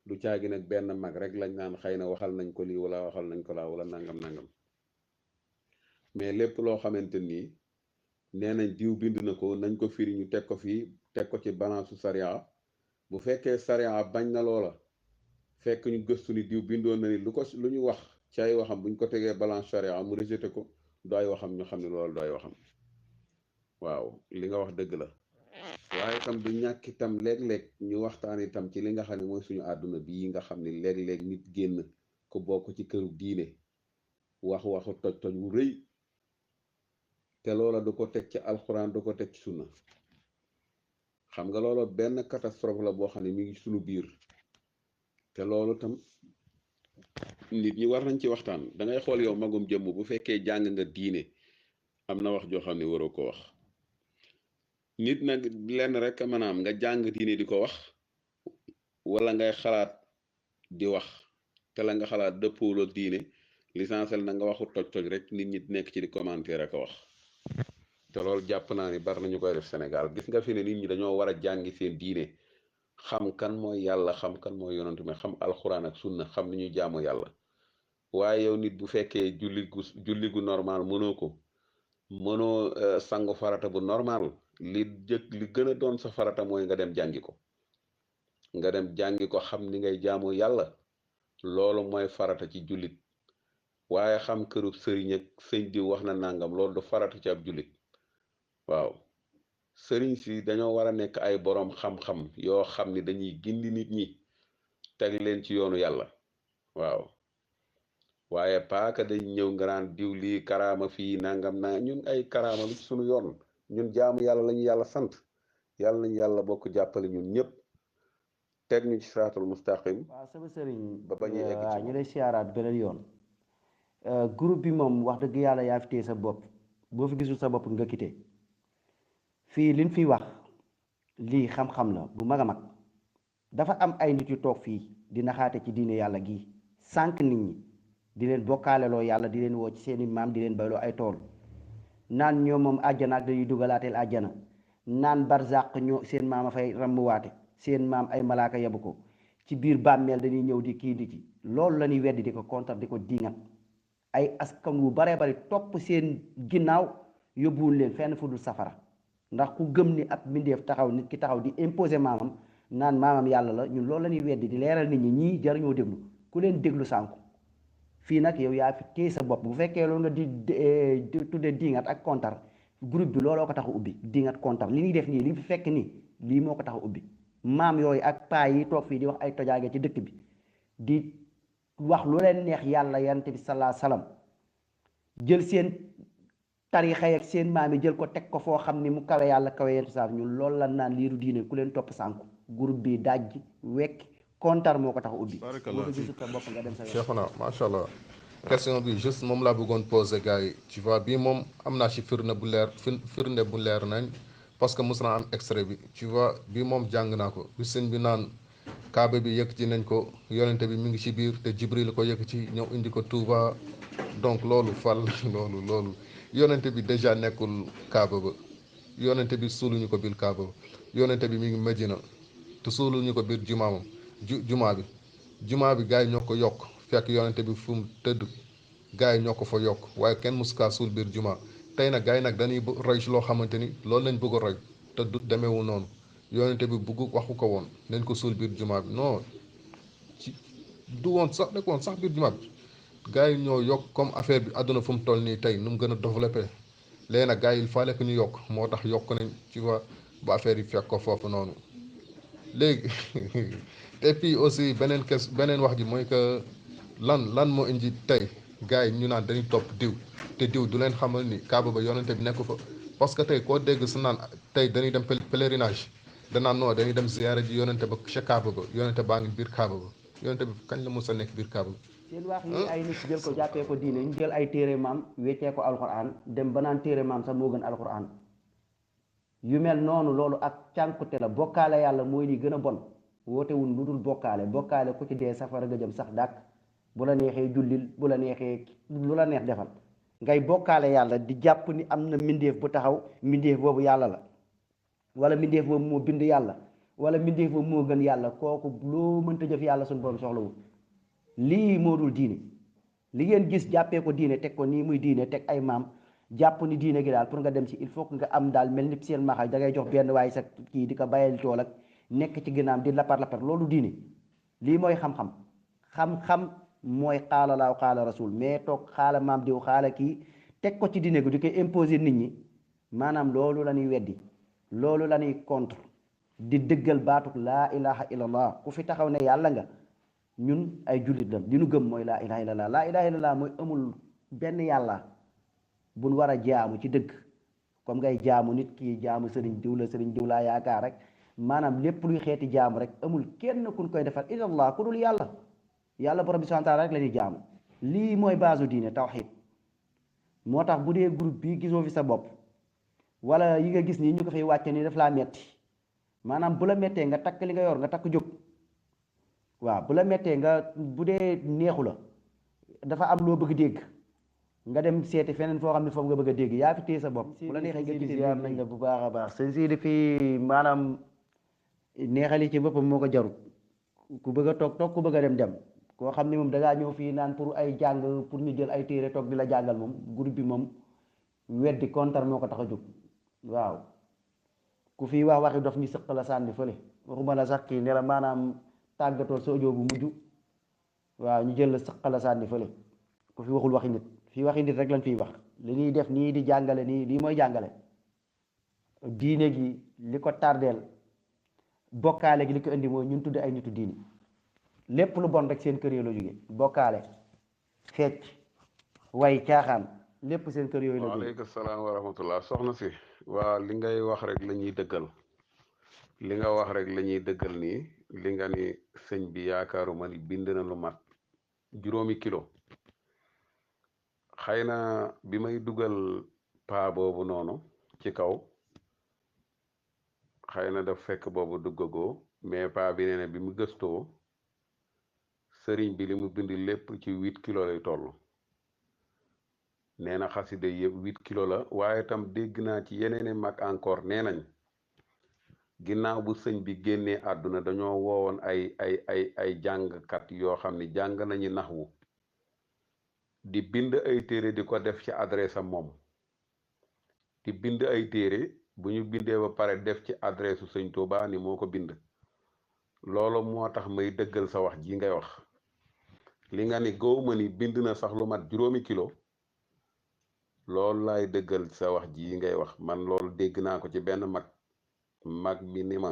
du caagi nag benn mag rek lañ naan xëy na waxal nañ ko lii wala waxal nañ ko laa wala nangam mais lépp loo xamante ni nee nañ diw bind na ko nañ ko firi ñu teg ko fii teg ko ci balance sariya bu fekkee sariya bañ na loola fekk ñu gëstu ni diw bindoon na ni lu ñu wax ci ay waxam buñ ko tegee balance sariya mu rejeté ko du ay waxam ñu xam ne loolu du ay waxam waaw li nga wax dëgg la waaye itam du ñàkk itam léeg-léeg ñu waxtaan itam ci li nga xam ne mooy suñu àdduna bii nga xam ne léeg-léeg nit génn ko bokk ci këru diine waxu toj wu rëy te loola du ko teg ci alxuraan du ko teg ci sunna xam nga loola benn catastrophe la boo xam ne mi ngi suñu biir te loolu tam nit ñi war nañ ci waxtaan da ngay xool yow magum jëmm bu fekkee jàng nga diine am na wax joo xam ne waroo ko wax nit nag lenn rek maanaam nga jàng diine di ko wax wala ngay xalaat di wax te la nga xalaat dëppoo ak diine l'essentiel na nga waxu toj rek nit ñi nekk ci di commentaire ak a wax te loolu jàpp naa ni bari nañu koy def Sénégal gis nga fi ne nit ñi dañoo war a jàngi seen diine xam kan mooy yàlla xam kan mooy yonantu mais xam alxuraan ak sunna xam ni ñuy jaamu yàlla waaye yow nit bu fekkee julli gu normal mënoo ko mënoo sangu farata bu normal li gën a doon sa farata mooy nga dem jàngi ko xam ni ngay jaamu yàlla loolu mooy farata ci jullit waaye xam kërub sëriñ ak sëñ diw wax na nangam loolu du farata ci ab jullit waaw sëriñ si dañoo war a nekk ay boroom xam-xam yoo xam ni dañuy gindi nit ñi teg leen ci yoonu yàlla waaw waaye paaka dañ ñëw nga naan diw lii karaama fii nangam naa ñun ay karaama lu ci sunu yoon ñun jaamu yàlla lañu yàlla sant yàlla nañu yàlla bokk jàppale ñun ñëpp teg ñu ci siraatul mustaqim waaw sama sëriñ ba bañuy egg ci waaw ñu lay siyaaraat beneen yoon groupe bi moom wax dëgg yàlla yaa fi téye sa bopp boo fi gisul sa bopp nga quitté fii liñ fi wax lii xam-xam la bu mag a mag dafa am ay nit yu toog fii di naxaate ci diine yàlla gi sànq nit ñi di leen bokkaaleloo yàlla di leen woo ci seeni maam di leen bayloo ay tool naan ñoo moom àjjana ak dañuy dugalaateel àjjana naan barzaq ñoo seen maam a fay rammuwaate seen maam ay malaaka yabu ko ci biir bàmmeel dañuy ñëw di kii nit yi loolu la ñuy weddi di ko kontar di ko diingat ay askan wu baree bari topp seen ginnaaw yóbbuwul leen fenn fu dul safara ndax ku gëm ni ab mbindeef taxaw nit ki taxaw di imposer maamam naan maamam yàlla la ñun loolu la ñuy weddi di leeral nit ñi ñii jaruñoo déglu ku leen déglu sànku fii nag yow yaa fi téye sa bopp bu fekkee loolu nga di tuddee diingat ak kontar groupe bi looloo ko tax a ubbi diingat kontar li ñuy def nii li fi fekk nii lii moo ko tax a ubbi maam yooyu ak paa yi toog fii di wax ay tojaage ci dëkk bi di wax lu leen neex yàlla yonent bi salaa salaam jël seen tarixa ak seen maam yi jël ko teg ko foo xam ni mu kawe yàlla kawe yonent saa ñun loolu la naan liiru diine ku leen topp sànku groupe bi dajji wekk kontar moo ko tax a ubbi boo ko gisul sa bopp nga dem sa yoon Cheikhuna macha allah question bi juste moom laa bëggoon poser gars yi tu vois bii moom am naa ci firnde bu leer nañ parce que mos naa am extrait bi tu vois bii moom jàng naa ko bi sëñ bi naan kaaba bi yëkkati nañ ko yonente bi mi ngi ci biir te jibril ko yëkkati ñëw indi ko Touba donc loolu fal loolu yonente bi déjà nekkul kaaba ba yonente bi suuluñu ko biir kaaba ba yonente bi mi ngi Medina te suuluñu ko biir jumaamam jumaa bi gars yi ñoo ko yokk fekk yonente bi fu mu tëdd gars yi ñoo ko fa yokk waaye kenn musukaa suul biir jumaa tey nag gars yi nag dañuy roy ci loo xamante ni loolu lañ bëgg a roy te du demeewul noonu yonente bi bugg waxu ko woon nañ ko suul biir jumaa bi non ci du woon sax nekk woon sax biir jumaa bi gars yi ñoo yokk comme affaire bi àdduna fu mu toll nii tey nu mu gën a développé léegi nag gars yi il fallait que ñu yokk moo tax yokk nañ ci vois ba affaire yi fekk ko foofu noonu léegi et puis aussi beneen wax ji mooy que lan moo indi tey gars yi ñu naan dañuy topp diw te diw du leen xamal ni kaaba ba yonente bi nekk fa parce que tey koo dégg sa naan tey dañuy dem pèlerinage danaan non dañuy dem ziyaara ji yonente ba ca kaaba ba yonente baa ngi biir kaaba ba yonente bi kañ la mos a nekk biir kaaba ba seen wax yi ay nit jël ko jàppee ko diine ñu jël ay téere maam weccee ko alxuraan dem ba naan téere maam sax moo gën alxuraan yu mel noonu loolu ak cànkute la bokkaale yàlla mooy li gën a bon wootewul lu dul bokkaale ku ci dee safara nga jëm sax dàkk bu la neexee jullil bu la neexee lu la neex defal ngay bokkaale yàlla di jàpp ni am na mbindeef bu taxaw mbindeef boobu yàlla la wala mbindeef boobu moo bind yàlla wala mbindeef boobu moo gën yàlla kooku loo mënta jëf yàlla suñu borom soxlawul lii moo dul diine li ngeen gis jàppee ko diine teg ko nii muy diine teg ay maam jàpp ni diine gi daal pour nga dem ci il faut que nga am daal mel ni seen maxaj da ngay jox benn waaye sa kii di ko bayal tool ak nekk ci ginnaam di lapar loolu diine lii mooy xam-xam mooy xaala laaw xaala rasul mais toog xaala maam diw xaala kii teg ko ci diine gi di koy imposer nit ñi maanaam loolu la ñuy weddi loolu la ñuy contre di dëggal baatuk laa ilaha illallah ku fi taxaw ne yàlla nga ñun ay jullit la li nu gëm mooy laa ilaha illallah laa ilaha illallah mooy amul benn yàlla buñ war a jaamu ci dëgg comme ngay jaamu nit kii jaamu sëriñ diw laa yaakaar rek maanaam lépp luy xeeti jaamu rek amul kenn kun koy defal illallah ku dul yàlla borom bi subhaanahu wa taala rek la ñuy jaamu lii mooy baasu diine tawxiid moo tax bu dee groupe bi gisoo fi sa bopp wala yi nga gis nii ñu ko fay wàcce nii daf laa metti maanaam bu la mettee nga takk li nga yor nga takk jóg waaw bu la mettee nga bu dee neexu la dafa am loo bëgg dégg nga dem seeti feneen foo xam ne foofu nga bëgg a dégg yaa fi téye sa bopp bu la neexee nga gisee ziar nañ la bu baax a baax sëñ Sidi fii maanaam neexali ci boppam moo ko jarut ku bëgg a toog ku bëgg a dem koo xam ne moom da ngaa ñëw fii naan pour ay jàng pour ñu jël ay téere toog di la jàngal moom groupe bi moom weddi kontar moo ko tax a jóg waaw ku fii wax waxi dof ñu sëq la sànni fële waxuma la sax kii ne la maanaam tàggatoo sa audio bu mujj waaw ñu jël la sëq la sànni fële ku fi waxul waxi nit fii waxi nit rek lañ fiy wax li ñuy def nii di jàngale nii lii mooy jàngale diine gi li ko tardeel bokkaale gi li ko indi mooy ñun tudde ay nitu diine lépp lu bon rek seen kër yooyu la jóge bokkaale fecc way caaxaan lépp seen kër yooyu la jóge. waaleykum salaam wa rahmatullah soxna si waa li ngay wax rek la ñuy dëggal li nga wax rek la ñuy dëggal nii li nga ni sëñ bi yaakaaruma ni bind na lu mat 5 kilo xëy na bi may dugal paa boobu noonu ci kaw xëy na daf fekk boobu duggagoo mais paa bi nee na bi mu gëstoo sëriñ bi li mu bind lépp ci 8 kilo lay toll nee na xasida yëpp 8 kilo la waaye tam dégg naa ci yeneeni mag encore nee nañ ginnaaw bu sëñ bi génnee àdduna dañoo woowoon ay jàngkat yoo xam ne jàng nañu naxwu di bind ay téere di ko def ci adresse am moom di bind ay téere bu ñu bindee ba pare def ci adresse sëñ Tuubaa ni moo ko bind loolu moo tax may dëggal sa wax ji ngay wax li nga ni gawma ni bind na sax lu mat 5 kilo loolu laay dëggal sa wax ji ngay wax man loolu dégg naa ko ci benn mag bi ni ma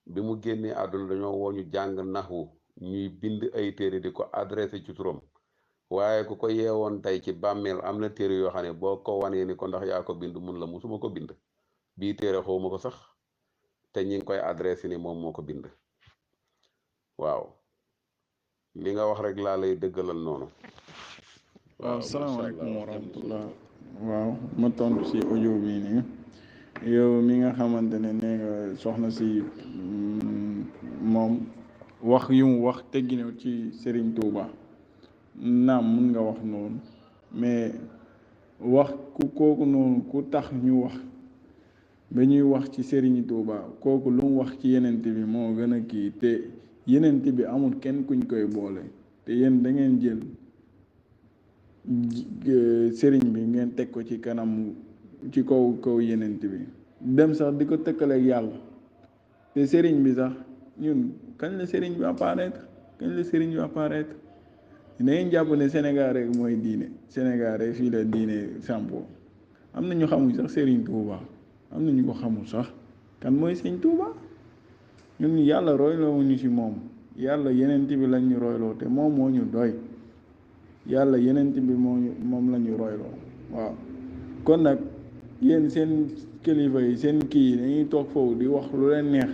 bi mu génnee àdduna dañoo woo ñu jàng naxwu ñuy bind ay téere di ko adressé ci turam waaye ku ko yeewoon tey ci bàmmeel am na téere yoo xam ne boo ko wanee ni ko ndax yaa ko bind mun la musuma ko bind bii téere xawma ko sax te ñi ngi koy adressé ni moom moo ko bind waaw li nga wax rek laa lay dëggalal noonu. waaw salaamaaleykum wa rahmatullah waaw ma tontu si audio bii nii yow mi nga xamante ne nee nga soxna si moom wax yu mu wax tegginew ci Serigne Touba naam mun nga wax noonu mais wax kooku noonu ku tax ñu wax ba ñuy wax ci Serigne Touba kooku lu mu wax ci yenent bi moo gën a kii te yenent bi amul kenn kuñ koy boole te yéen da ngeen jël sëriñ bi ngeen teg ko ci kanam ci kaw yenent bi dem sax di ko tëkkaleeg yàlla te sëriñ bi sax ñun kañ la sëriñ bi apparaître da ngeen jàpp ne Sénégal rek mooy diine Sénégal rek fii la diine sampo am na ñu xamul sax sëriñ Touba am na ñu ko xamul sax kan mooy sëriñ Touba ñun yàlla royloo ñu ci moom yàlla yenent bi lañ ñu royloo te moom moo ñu doy yàlla yenent bi moom la ñu royloo waaw kon nag yéen seen kilifa yi seen kii yi dañuy toog foofu di wax lu leen neex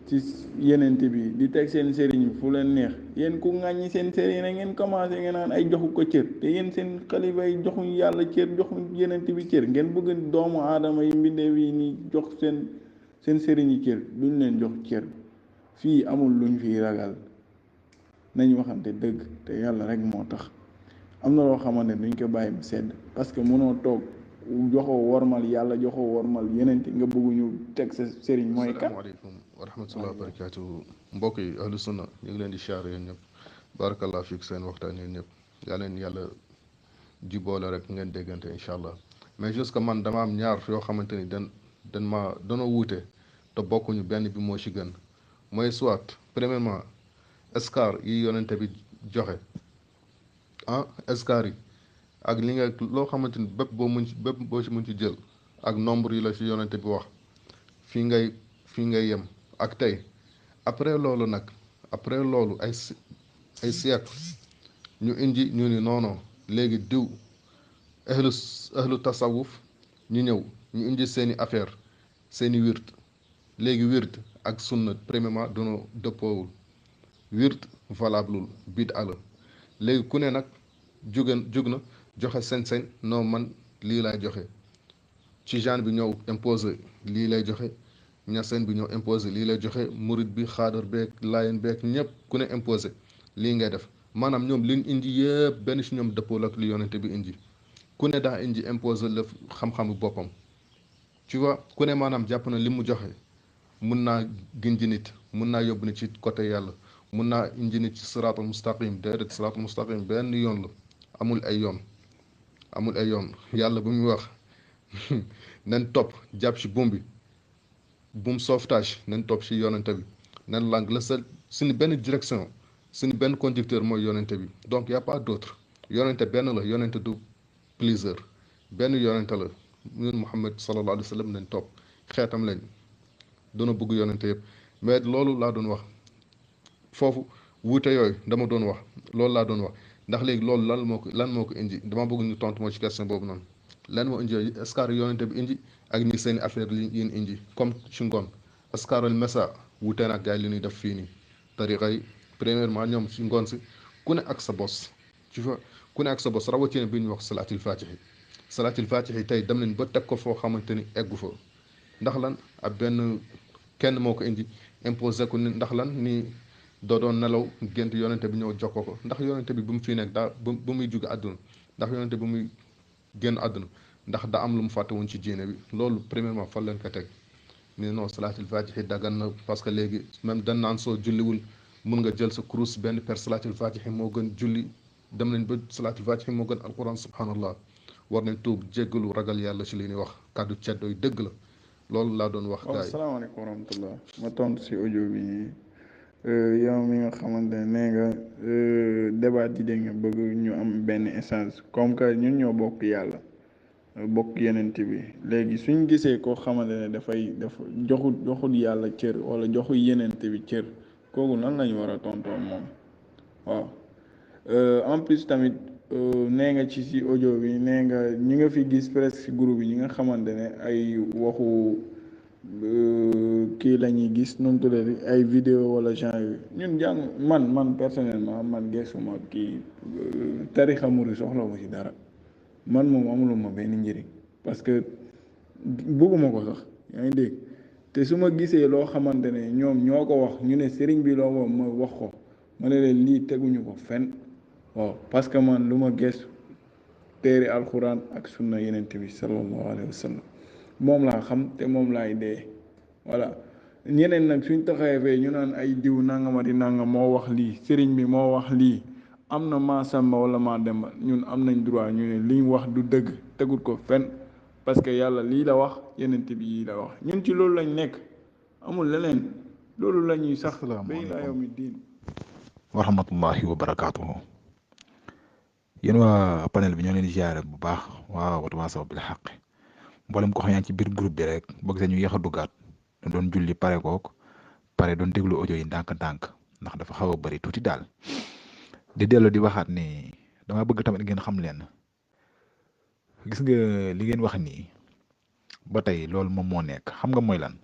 ci yenent bi di teg seen sëriñ fu leen neex yéen ku ŋàññi seen sëriñ rek ngeen commencé ngeen naan ay joxu ko cër te yéen seen xalifa yi joxuñ yàlla cër joxuñ yenent bi cër ngeen bëgg doomu aadama yi mbindeef yi ni jox seen sëriñ yi cër duñ leen jox cër fii amul luñ fiy ragal nañ waxante dëgg te yàlla rek moo tax am na loo xamante duñ ko bàyyi mu sedd parce que mënoo toog joxoo wormal yàlla joxoo wormal yeneen nga bëgguñu teg sa sëriñ mooy kat. asalaamaaleykum wa rahmatulah wa barakaatu mbokk yi ahlu sunna ñu ngi leen di siyaare yéen ñëpp barakallah fiik seen waxtaan yéen ñëpp yaa leen yàlla jiboole rek ngeen déggante incha allah mais jusque man dama am ñaar yoo xamante ni danoo wuute te bokkuñu benn bi moo ci gën mooy soit premièrement escar yi yonente bi joxe escar yi ak li nga loo xamante ni bépp boo ci mën ci jël ak nombre yi la ci yonente bi wax fii ngay yem ak tey après loolu ay siècle ñu indi ñu ni non léegi diw ahlu tasawuf ñu ñëw ñu indi seeni affaire seeni wird léegi wird ak sunna premièrement dono dëppoowul wird valableul bid'a la léegi ku ne nag jóg na joxe sañ-sañ non man lii lay joxe ci genre bi ñëw imposé lii lay joxe ñaseen bi ñëw imposé lii lay joxe murid bi xaadar beeg laayeen beeg ñëpp ku ne imposé lii ngay def maanaam ñoom liñ indi yëpp benn si ñoom dëppoo ak li yonente bi indi ku ne daa indi imposer la xam-xamu boppam tu vois ku ne maanaam jàpp na li mu joxe mun naa gindi nit mun naa yóbbu nit ci côté yàlla mun naa indi nit ci siraatul mustaqim déedéet siraatul mustaqim benn yoon la amul ay yoon amul ay yoon yàlla bu muy wax nañ topp jàpp ci buum bi buum sauvetage nañ topp ci yonente bi nañ lang la sa suñu benn direction suñu benn conducteur mooy yonente bi donc y a pas d'autre yonente benn la yonente du plusieurs benn yonente la ñun Muhammad sallallahu alayhi wa sallam nañ topp xeetam lañ doona bëgg yonente yëpp mais loolu laa doon wax foofu wuute yooyu dama doon wax loolu laa doon wax ndax léegi loolu lan moo ko indi dama bëgg ñu tontu moo ci question boobu noonu lan moo indi est-ce que yonente bi indi ak ñi seen affaire li yéen indi comme ci ngoon est-ce que le messa wuute nag gars yi li ñuy def fii nii tariqa yi premièrement ñoom ci ngoon si ku ne ak sa bos tu vois ku ne ak sa bos rawatina bi ñu wax salaatul faatihi tey dem nañ ba teg ko foo xamante ni eggu fa ndax lan ab benn kenn moo ko indi imposé ko ni ndax lan ni doo doon nelaw gént yonente bi ñëw jokkoo ko ndax yonente bi bu mu fii nekk daa ba muy jóge àdduna ndax yonente bi muy génn àdduna ndax da am lu mu fàtte woon ci diine bi loolu premièrement fan leen ko teg ni non salaatul faatihi daggan na parce que léegi même dañ naan soo julliwul mun nga jël sa kurus benn per salaatul faatihi moo gën julli dem nañ ba salaatul faatihi moo gën alquran subhanallah war nañ tuub jéggalu ragal yàlla ci li ñuy wax kàddu ceddo yi dëgg la loolu laa doon wax. waaw salaamaaleykum wa rahmatullah ma tontu si audio bi nii yow mi nga xamante ne nee nga débat yi dégg nga bëgg ñu am benn essence comme que ñun ñoo bokk yàlla bokk yenent bi léegi suñ gisee koo xamante ne dafa joxul yàlla cër wala joxul yenent bi cër kooku nan lañu war a tontoon moom waaw en plus tamit nee nga ci si audio bi nee nga ñi nga fi gis presque si groupe yi ñi nga xamante ne ay waxu kii la ñuy gis nu mu tuddati ay vidéo wala genre yu ñun jàng man personnellement man gisuma kii tarixa muri soxla ma si dara man moom amuluma benn njëriñ parce que bëgguma ko sax yaa ngi dégg te su ma gisee loo xamante ne ñoom ñoo ko wax ñu ne sëriñ bi loo moom ma wax ko ma ne leen lii teguñu ko fen waaw parce que man lu ma gëstu téere alxuraan ak sunna yenent bi sallallahu alayhi wa sallam moom laa xam te moom laay dee voilà ñeneen nag suñ taxawee ñu naan ay diw nangamati nangam moo wax lii sëriñ bi moo wax lii am na maa sàmba wala maa demba ñun am nañ droit ñu ne liñ wax du dëgg tegul ko fen parce que yàlla lii la wax yenent bi yii la wax ñun ci loolu lañ nekk amul leneen loolu la ñuy sax ba ilaa yawmi diin wa rahmatullahi wa barakaatuhu yéen waa panel bi ñoo leen di ziare bu baax waa Watawaasaw bil Haqq mboolem ko xam yaa ngi ci biir groupe bi rek bëgg sañu yéex a duggaat doon julli pare doon déglu audio yi ndànk-ndànk ndax dafa xaw a bëri tuuti daal di dellu di waxaat ni dama bëgg tamit ngeen xam leen gis nga li ngeen wax nii ba tey loolu moom moo nekk xam nga mooy lan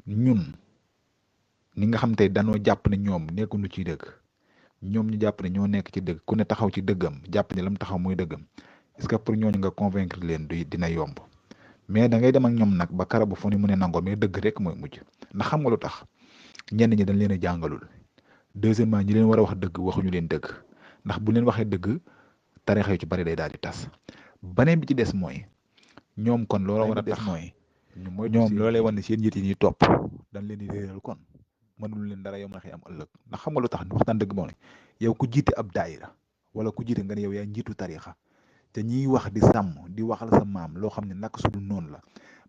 ñun ñi nga xam tey danoo jàpp ne ñoom nekkuñu ci dëgg ñoom ñu jàpp ne ñoo nekk ci dëgg ku ne taxaw ci dëggam jàpp ne lam taxaw muy dëggam est-ce que pour ñooñu nga convaincre leen dina yomb mais da ngay dem ak ñoom nag ba kara bu fu ni mu ne nangoo mais dëgg rek mooy mujj ndax xam nga lu tax ñenn ñi dañ leen a jàngalul deuxièmement ñi leen war a wax dëgg waxuñu leen dëgg ndax bu leen waxee dëgg tarixa yu ci bari day daal di tas beneen bi ci des mooy ñoom kon loola war a tax mooy ñoom loola lay wan ne seen njiit yi ñuy topp dañ leen di réeral kon mënul leen dara yow ma xëy am ëllëg ndax xam nga lu tax waxtaan dëgg moo ne yow ku jiite ab daayira wala ku jiite nga ne yow yaa njiitu tarixa te ñiy wax di sàmm di waxal sa maam loo xam ne naka su dul noonu la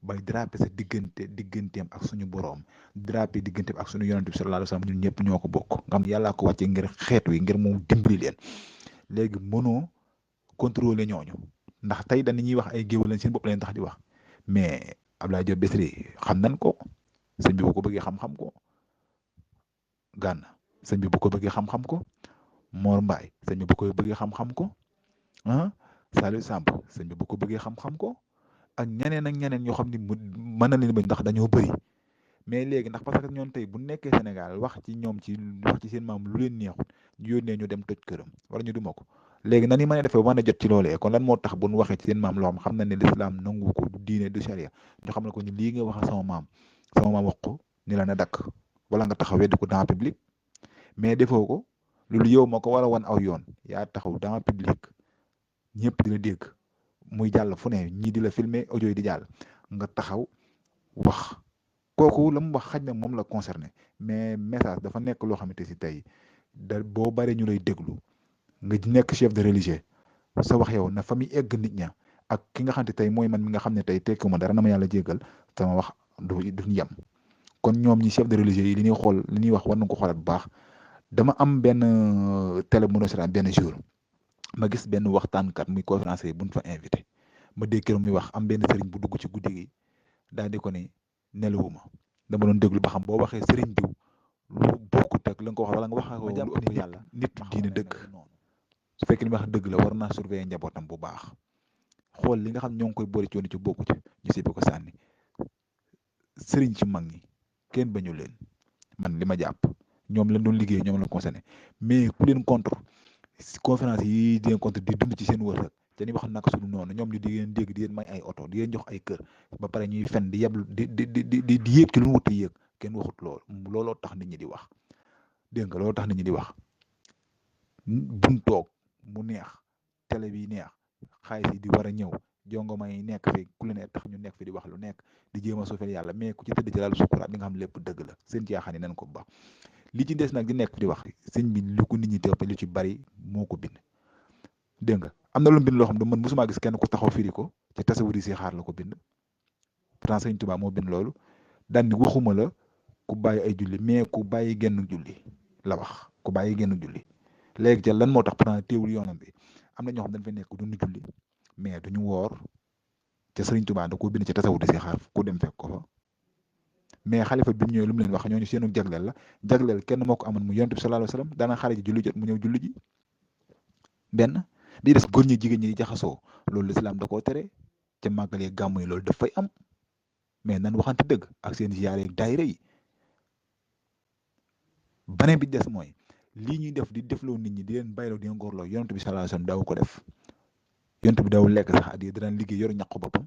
bay drapé sa digganteem ak suñu boroom drapé digganteem ak suñu yonent bi sallallahu alayhi wasallam ñun ñëpp ñoo ko bokk nga xam ne yàllaa ko wàcce ngir xeet wi ngir moom dimbali leen léegi mënoo contrôler ñooñu ndax tey dañuy wax ay géwél lañ seen bopp leen tax di wax mais Abdoulaye Diop Bichri xam nañ ko sëñ bi bu ko bëggee xam-xam ko Gana sëñ bi bu ko bëggee xam-xam ko Mor Mbaye sëñ bi bu ko bëggee xam-xam ko ah Saliou Samb sëñ bi bu ko bëggee xam-xam ko ak ñeneen ak ñeneen ñoo xam ni mën na leen ba ndax dañoo bëri mais léegi ndax parce que ñoom tey bu nekkee Sénégal wax ci ñoom wax ci seen maam lu leen neexut ñu yónnee ñu dem toj këram wala ñu duma ko léegi nan yi mën a defee mën a jot ci loolee kon lan moo tax bu ñu waxee ci seen maam loo xam na ne lislaam nangu ko du diine du sharia ñu xam ne ko ni lii nga wax sama maam wax ko ni la na dakk wala nga taxaw weddi ko dans public mais defoo ko loolu yow moo ko war a wan aw yoon yaa taxaw dans public ñëpp di la dégg muy jàll fu ne ñii di la filmer audio yi di jàll nga taxaw wax kooku la mu wax xaj na moom la concerné mais message dafa nekk loo xamante si tey da boo baree ñu lay déglu nga nekk chef de religieux sa wax yow na fa muy egg nit ña ak ki nga xamante tey mooy man mi nga xam ne tey tekkiwuma dara na ma yàlla jéggal sama wax du yem kon ñoom ñi chef de religieux yi li ñuy xool li ñuy wax war na ko xoolaat bu baax. dama am benn télé bu ma benn jour ma gis benn waxtaankat muy conférencier bu ñu fa invité ma dégg keroog muy wax am benn sëriñ bu dugg ci guddi gi daal di ko ne nelawuma dama doon déglu ba xam boo waxee sëriñ diw lu bokkut ak la nga ko wax wala nga wax ko lu ëpp yàlla nit diine dëgg su fekkee li ma wax dëgg la war naa surveiller njabootam bu baax xool li nga xam ñoo ngi koy boole ci yoon ci bokku ci ñu sibi ko sànni sëriñ ci mag ñi kenn bañu leen man li ma jàpp. ñoom lañ doon liggéey ñoom la concerné mais ku leen contre conférence yi di leen contre di dund ci seen wërsëg te ni wax naka suñu noonu ñoom ñu di leen dégg di leen may ay oto di leen jox ay kër ba pare ñuy fen di yeb di yéeg ci lu mu wut yéeg kenn waxut looloo tax nit ñi di wax dégg nga looloo tax nit ñi di wax buñ toog mu neex télé bi neex xaalis yi di war a ñëw jongoma yi nekk fi ku leen tax ñu nekk fi di wax lu nekk di jéem a suufeel yàlla mais ku ci tëdd ci laal sukuraat di nga xam lépp dëgg la seen caaxaan yi nañ ko ba li ci des nag di nekk di wax sëñ bi lu ko nit ñi teew lu ci bari moo ko bind dégg nga am na lu bind loo xam ne man mosuma gis kenn ku taxaw firi ko te tasawuri si xaar la ko bind pourtant sëñ Tuubaa moo bind loolu daan ni waxuma la ku bàyyi ay julli mais ku bàyyi genn julli la wax ku bàyyi genn julli léegi ca lan moo tax pourtant teewul yoonam bi am na ñoo xam dañ fay nekk duñu julli mais duñu woor ca sëriñ Tuubaa da ko bind ci tasawuri si xaar ku dem fekk ko fa mais xalifa bi mu ñëwee lu mu leen wax ñooñu seenu jagleel la jagleel kenn moo ko amoon mu yonent bi sallallahu alayhi wasallam daana xare ji julli jot mu ñëw julli ji benn bi des góor ñi jigéen ñi di jaxasoo loolu lislaam da koo tere ca màggal yi gàmmu yi loolu daf fay am mais nan waxante dëgg ak seen ziyaare ak daayira yi beneen bi des mooy lii ñuy def di defloo nit ñi di leen bayloo di leen góorloo yonent bi sallallahu alayhi wasallam daaw ko def yonent bi daawul lekk sax addiya daan liggéey yor ñaqu boppam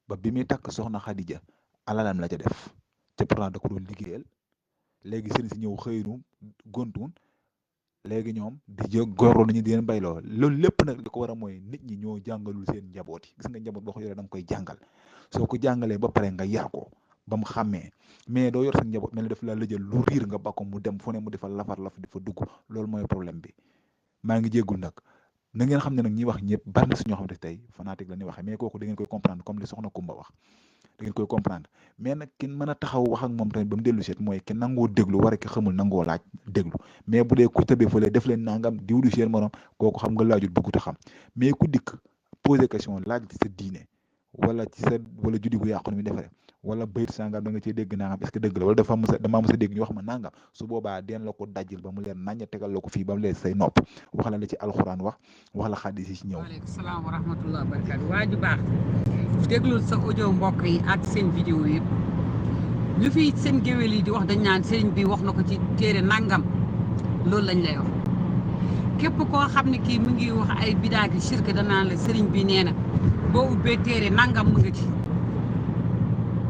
ba bi muy takk soxna Xadija alalam la ca def te pourtant da ko doon liggéeyal léegi sëriñ si ñëw xëynu gontuun léegi ñoom di jë góorloo nañu di leen bayloo loolu lépp nag li ko war a mooy nit ñi ñoo jàngalul seen njaboot yi gis nga njaboot boo ko yoree da nga koy jàngal soo ko jàngalee ba pare nga yar ko ba mu xàmmee mais doo yor sa njaboot mel ni daf la lëjal lu riir nga bakko mu dem fu ne mu di fa lafar laf di fa dugg loolu mooy problème bi maa ngi jéggul nag na ngeen xam ne nag ñi wax ñëpp bari na si ñoo xam ne tey fanatique la ñuy waxee mais kooku da ngeen koy comprendre comme li soxna Kumba wax da ngeen koy comprendre mais nag kin mën a taxaw wax ak moom tamit ba mu dellu seet mooy ki nangoo déglu war a ki xamul nangoo laaj déglu mais bu dee ku tëbee fële def leen nangam diwlu seen morom kooku xam nga laajut bëggut a xam mais ku dikk poser question laaj ci sa diine wala ci sa wala juddi gu yàqu ni mu defaree wala bayit sangam da nga cee dégg nangam est-ce que dëgg la wala damaa mës a dégg ñu wax ma nangam su boobaa den la ko dajjil ba mu leer naññ tegal la ko fii ba mu leer say nopp wax la ci alxuraan wax la xaddis yi ci ñëw. waaleykum salaam wa rahmatullah wa barakaatu waa ju baax déglul sa audio mbokk yi ak seen vidéo yëpp lu fi seen géwél yi di wax dañ naan sëriñ bi wax na ko ci téere nangam loolu lañ lay wax képp koo xam ne kii mu ngi wax ay bidaaki shirk danaan la sëriñ bi nee na boo ubbee téere nangam mu nga ci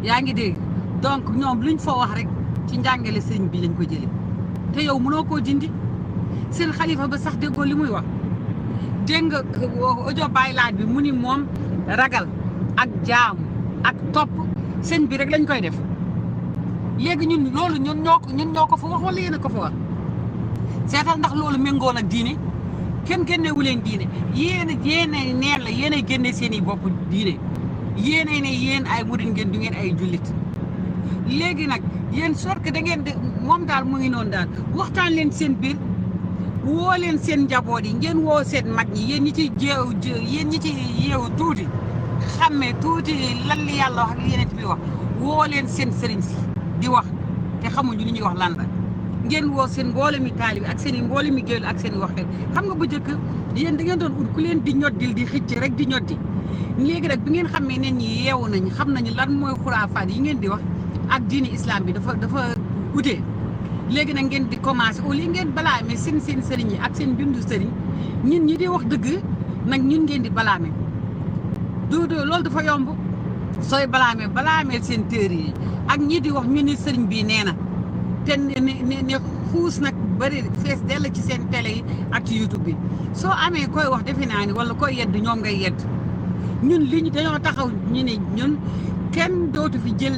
yaa ngi dégg donc ñoom luñ fa wax rek ci njàngale sëriñ bi lañ ko jëlee te yow mënoo koo dindi seen xalifa ba sax déggoo li muy wax dégg nga audio Baay Laat bi mu ni moom ragal ak jaamu ak topp sëñ bi rek lañ koy def léegi ñun loolu ñun ñoo ko fa wax wala yéen a ko fa wax seetal ndax loolu méngoo ak diine kenn génnewu leen diine yéen neen la yéen ay génne seen i bopp diine yéen ne yéen ay murid ngeen du ngeen ay jullit léegi nag yéen sort que da ngeen de moom daal mu ngi noonu daal waxtaan leen seen biir woo leen seen njaboot yi ngeen woo seen mag ñi yéen ñi ci yeewu tuuti xàmmee tuuti lan li yàlla wax ak li yeneen bi wax woo leen seen sëriñ si di wax te xamuñu li ñuy wax lan la ngeen woo seen mboole mi taalibi ak seen i mboole mi géwél ak seen i waxkat xam nga bu njëkk yéen da ngeen doon ut ku leen di ñoddil di xicc rek di ñoddi léegi nag bi ngeen xamee ne ñi yeewu nañ xam nañu lan mooy xuraafaat yi ngeen di wax ak diini islam bi dafa utee léegi nag ngeen di commencé au lieu ngeen balaame seen sëriñ yi ak seen bindu sëriñ ñun ñi di wax dëgg nag ñun ngeen di balaame loolu dafa yomb sooy balaamee seen téere yi ak ñi di wax ñu ni sëriñ bii nee na te ne xuus nag bëri fees dell ci seen télé yi ak ci YouTube bi soo amee koy wax defe naa ni wala koy yedd ñoom ngay yedd ñun li ñu dañoo taxaw ñu ne ñun kenn dootu fi jël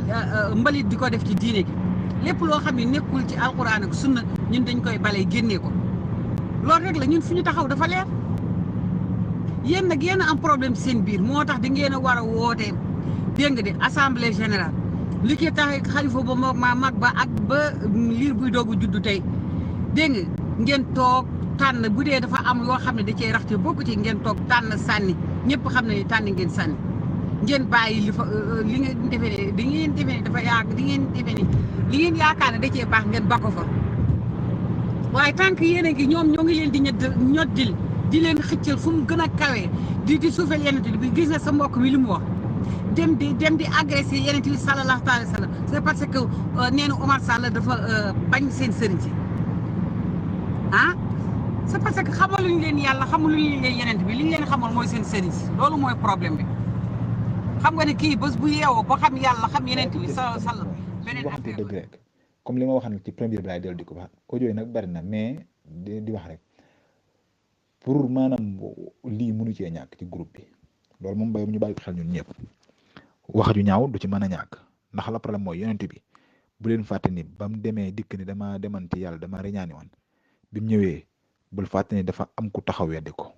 mbalit di ko def ci diine gi lépp loo xam ne nekkul ci alxuraan ak sunna ñun dañ koy balay génnee ko loolu rek la ñun fu ñu taxaw dafa leer yéen nag yéen a am problème seen biir moo tax di ngeen a war a woote dégg nga de assemblée générale li ki tax xalifa ba ma mag ba ak ba liir buy doogu juddu tey dégg nga ngeen toog tànn bu dee dafa am yoo xam ne da cee raxte bokku ci ngeen toog tànn sànni ñëpp xam ne tànn ngeen sànni ngeen bàyyi li fa li ngeen defee ne di ngeen defee ne dafa yaak di ngeen defee ne li ngeen yaakaar ne da cee baax ngeen bakko fa waaye tant que yéen a ngi ñoom ñoo ngi leen di ñoddil di leen xëccal fu mu gën a kawee di suufeel yeneen bi gis nga sa mbokk mi li mu wax dem di agressé yeneen bi sallallahu alayhi wa sallam c'est parce que nee na Omar Sall dafa bañ seen sëriñ si ah c'est parce que xamaluñ leen yàlla xamaluñ leen yeneen bi li ñu leen xamal mooy seen sëriñ si loolu mooy problème bi xam nga ne kii bés bu yeewoo ba xam yàlla xam yeneen bi sallallahu alayhi wa sallam beneen affaire dëgg rek comme li ma waxoon ci première bi laay dellu di ko wax audio yi nag bari na mais di wax rek pour maanaam lii mënu cee ñàkk ci groupe bi loolu moom bay ñu bàyyi ko xel ñun ñëpp wax ju ñaaw du ci mën a ñàkk ndax la problème mooy yonent bi bu leen fàtte ni ba mu demee dikk ni dama deman ci yàlla dama reñaani woon bi mu ñëwee bul fàtte ni dafa am ku taxaw weddi ko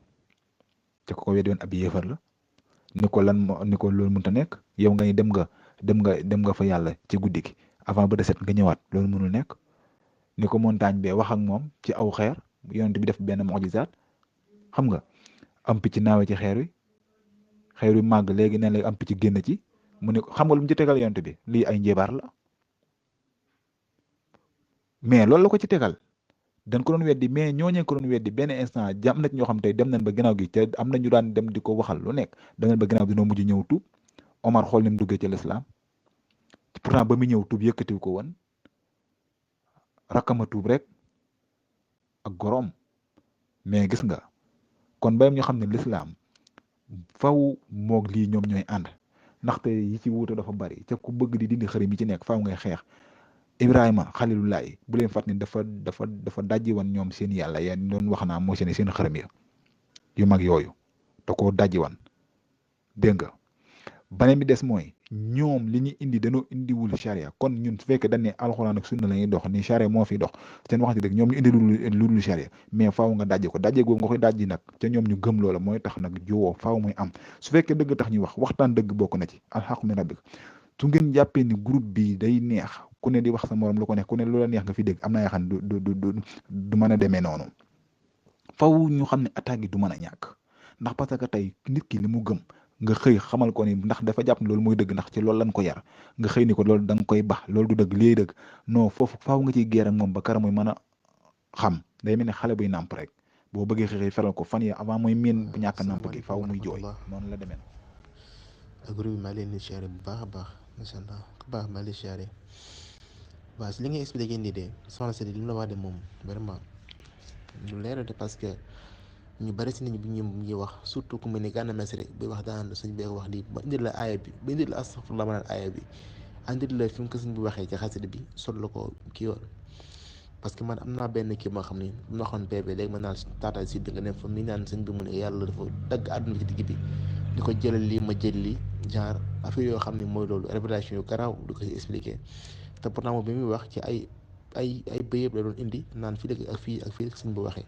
te ko weddi woon ab yéefar la ni ko ni ko loolu mënta nekk yow nga ni dem nga fa yàlla ci guddi gi avant ba de set nga ñëwaat loolu mënul nekk ni ko montagne bee wax ak moom ci aw xeer yonent bi def benn mujizaat xam nga am picc naawe ci xeer wi màgg léegi ne la am picc génn ci mu ne xam nga lu mu ci tegal yonent bi lii ay njebaar la mais loolu la ko ci tegal dañ ko doon weddi mais ñooñee ko doon weddi benn instant jam na ci ñoo xam tey dem nañ ba ginnaaw gi te am na ñu daan dem di ko waxal lu nekk dem nañ ba ginnaaw gi noo mujj ñëw tuub Omar xool ni mu duggee ci l'islam pourtant ba mu ñëw tuub yëkkatiw ko woon rakkama tuub rek ak goroom mais gis nga kon bayam ñu xam ne l'islam faw moog lii ñoom ñooy ànd ndaxte yi ci wuute dafa bari te ku bëgg di dindi xërëm yi ci nekk faaw ngay xeex Ibrahima xalilullahi bu leen fàtt ni dafa dajji woon ñoom seen yàlla yéen doon wax naa moo seen xërëm ya yu mag yooyu da koo dajji woon dégg nga beneen bi des mooy ñoom li ñu indi dañoo indiwul charia kon ñun su fekkee dañ ne alxuraan ak sunna la ñuy dox ni charia moo fi dox seen waxati dëgg ñoom ñu indi lu dul charia mais faaw nga dajji ko dajje googu nga koy dajji nag te ñoom ñu gëm loola mooy tax nag juwoo faaw muy am su fekkee dëgg tax ñuy wax waxtaan dëgg bokk na ci alxaqu min rabbik su ngeen jàppee ni groupe bi day neex ku ne di wax sa morom lu ko neex ku ne loola neex nga fi dégg am na yoo xam ne du mën a demee noonu faaw ñu xam ne attaque yi du mën a ñàkk ndax parce que tey nit ki li mu gëm nga xëy xamal ko ni ndax dafa jàpp ne loolu mooy dëgg ndax ci loolu lañ ko yar nga xëy ni ko loolu da nga koy bax loolu du dëgg lii dëgg non foofu faaw nga ciy géer ak moom ba kara muy mën a xam day mel ne xale buy nàmp rek boo bëggee xëy feral ko fan yi avant mooy miin bu ñàkk nàmp gi faaw muy jooy noonu la demee. groupe bi maa leen di siyaare bu baax a baax macha allah ku baax maa leen di siyaare waaw si li nga expliqué nii de soxna si li mu la wax de moom vraiment lu leer de parce que ñu bari si nit ñi bu ñuy wax surtout ku mel ni Gana Messere buy wax daan suñ bee wax lii ba indil la aaya bi ba indil la astafurlah ma naan aaya bi andil la fi mu ko suñ bu waxee ci xasida bi sol la ko kii yoon parce que man am naa benn kii moo xam ni bu ma waxoon PV léegi mën naa taataay si nga ne fa mi naan sëñ bi mu ne yàlla dafa dagg àdduna ci digg bi di ko jëlal lii ma jël lii genre affaire yoo xam ne mooy loolu révélation yu garaaw di ko si expliqué te pourtant moom bi muy wax ci ay bëyëb la doon indi naan fii dëgg ak fii sëñ bu waxee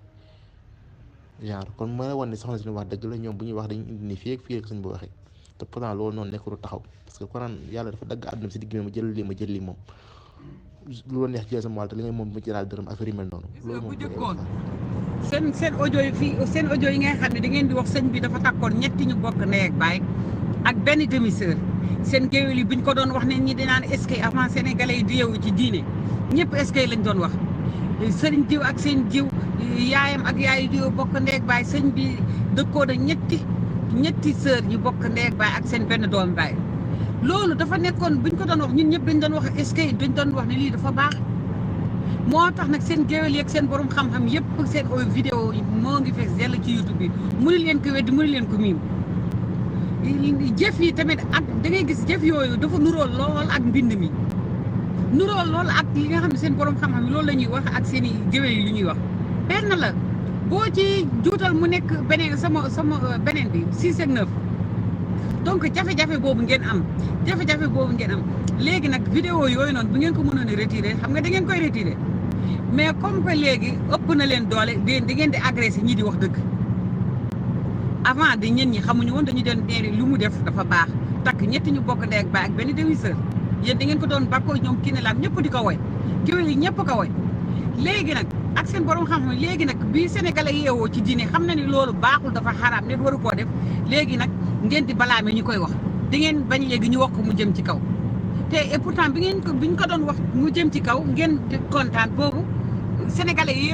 genre kon ma la wan ne soxna si wax dëgg la ñoom bu ñuy wax dañuy indi ni fii ak sëñ bu waxee te pourtant loolu noonu nekkul taxaw parce que Quran yàlla dafa dagg àdduna si digg bi ma jël lii moom lu la neex jël sama wàll te li ngay moom ma jëlaat dërëm affaire yu mel noonu. loolu moom bu jëkkoon seen audio yi fii seen audio yi ngay xam ne da ngeen di wax sëñ bi dafa takkoon ñetti ñu bokk ndey ak baay ak benn demi-sœur seen géwél yi buñ ko doon wax ne ñi dinaan est-ce que avant sénégalais yi di yeewu ci diine ñëpp est-ce que lañ doon wax sëriñ jiw ak seen jiw yaayam ak yaayu diw bokk ndey ak baay sëñ bi dëkkoo na ñetti sœur ñu bokk ndey ak baay ak seen benn doomu baay loolu dafa nekkoon buñ ko doon wax ñun ñëpp dañ doon wax est-ce que dañ doon wax ne lii dafa baax moo tax nag seen géwél yeeg seen borom xam-xam yëpp seen vidéo moo ngi fees dell ci YouTube bi mënu leen ko weddi mënu leen ko miim jëf yi tamit ak da ngay gis jëf yooyu dafa nuróol lool ak mbind mi nuroo loolu ak li nga xam ne seen borom xam-xam loolu la ñuy wax ak seen i géwél yi lu ñuy wax benn la boo ci juutal mu nekk beneen sama beneen bi 6 ak 9 donc jafe-jafe boobu ngeen am léegi nag vidéo yooyu noonu bu ngeen ko mënoon a retiré xam nga da ngeen koy retiré mais comme que léegi ëpp na leen doole da ngeen di agressé ñi di wax dëgg avant di ñen ñi xamuñu woon dañu doon nee lu mu def dafa baax takk ñetti ñu bokk ndey ak baay ak benn demi-sœur yéen da ngeen ko doon bakkoo ñoom kii ne laam ñëpp di ko woy géwél yi ñëpp ko woy léegi nag ak seen borom xam-xam léegi nag bi sénégalais yeewoo ci diine xam na ni loolu baaxul dafa xaraam nit waru koo def léegi nag ngeen di balaame ñu koy wax da ngeen bañ léegi ñu wax ko mu jëm ci kaw te et pourtant bi ñu ko doon wax mu jëm ci kaw ngeen di kontaan boobu sénégalais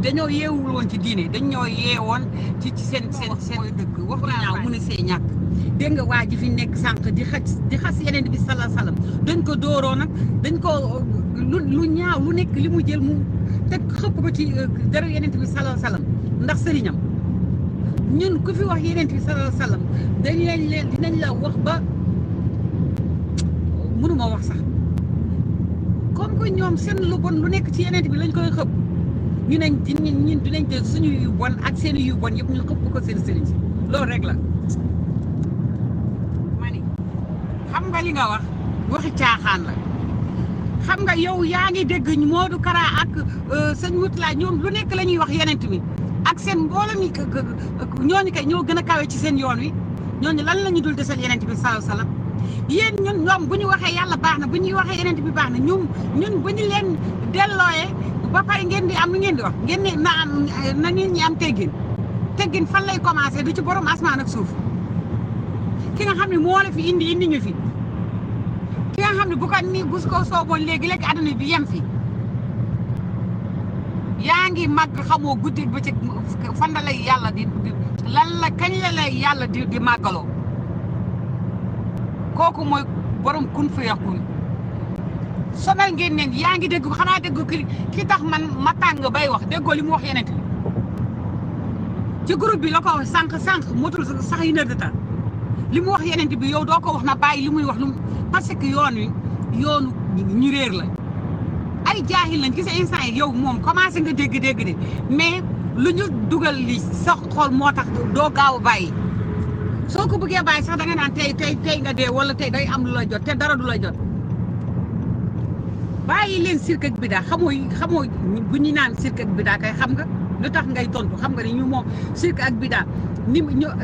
dañoo yeewul woon ci diine dañoo yeewoon ci seen dëkk wax ñaaw mu ne see ñàkk dégg nga waa ji fi nekk sànq di xas yeneen bi sallallahu alayhi wasallam dañ ko dóoroo nag dañ ko lu ñaaw lu nekk li mu jël mu teg xëpp ko ci dara yeneen bi sallallahu alayhi wasallam ndax sëriñam ñun ku fi wax yeneen bi sallallahu alayhi wasallam dinañ la wax ba mënuma wax sax comme que ñoom seen lu bon lu nekk ci yeneen bi lañ koy xëpp ñu ne ñun dinañ jël suñu yu bon ak seen yu bon yëpp ñu xëpp ko seen sëriñ si loolu rek la mani xam nga li nga wax waxi caaxaan la xam nga yow yaa ngi dégg Modou Kara ak sëñ Moutala ñoom lu nekk la ñuy wax yeneen bi ak seen mboolem yi ñooñu kay ñoo gën a kawe ci seen yoon wi ñooñu lan la ñu dul desal yeneen bi sallallahu alayhi wasallam yéen ñoom bu ñu waxee yàlla baax na bu ñuy waxee yeneen bi baax na ñun bu ñu leen dellooyee ba pare ngeen di am lu ngeen di wax ngeen ne na nit ñi am teggin fan lay commencé du ci borom asmaan ak suuf ki nga xam ne moo la fi indi ñu fi ki nga xam ne bu ko sooboon léegi àdduna bi yem fi yaa ngi màgg xamoo guddi ba ci fan la lay yàlla di lan la kañ la lay yàlla di màggaloo kooku mooy borom kun fa yakun sonal ngeen neen yaa ngi dégg xanaa dégg ki tax man ma tàng bay wax déggoo li mu wax yeneen ci groupe bi la ko wax sànq motul sax 1 heure de temps li mu wax yeneen bi yow doo ko wax na bàyyi li muy wax parce que yoonu ñu réer la ay jaahil lañ gis instant yi yow moom commencé nga dégg de mais lu ñu dugal li sa xol moo tax doo gaaw a bàyyi soo ko bëggee bàyyi sax da nga naan tey nga dee wala tey day am lu la jot te dara du la jot bàyyi leen sirk ak bidaa xamoo bu ñu naan sirk ak bidaa kay xam nga lu tax ngay tontu xam nga ni ñu moom sirk ak bidaa ni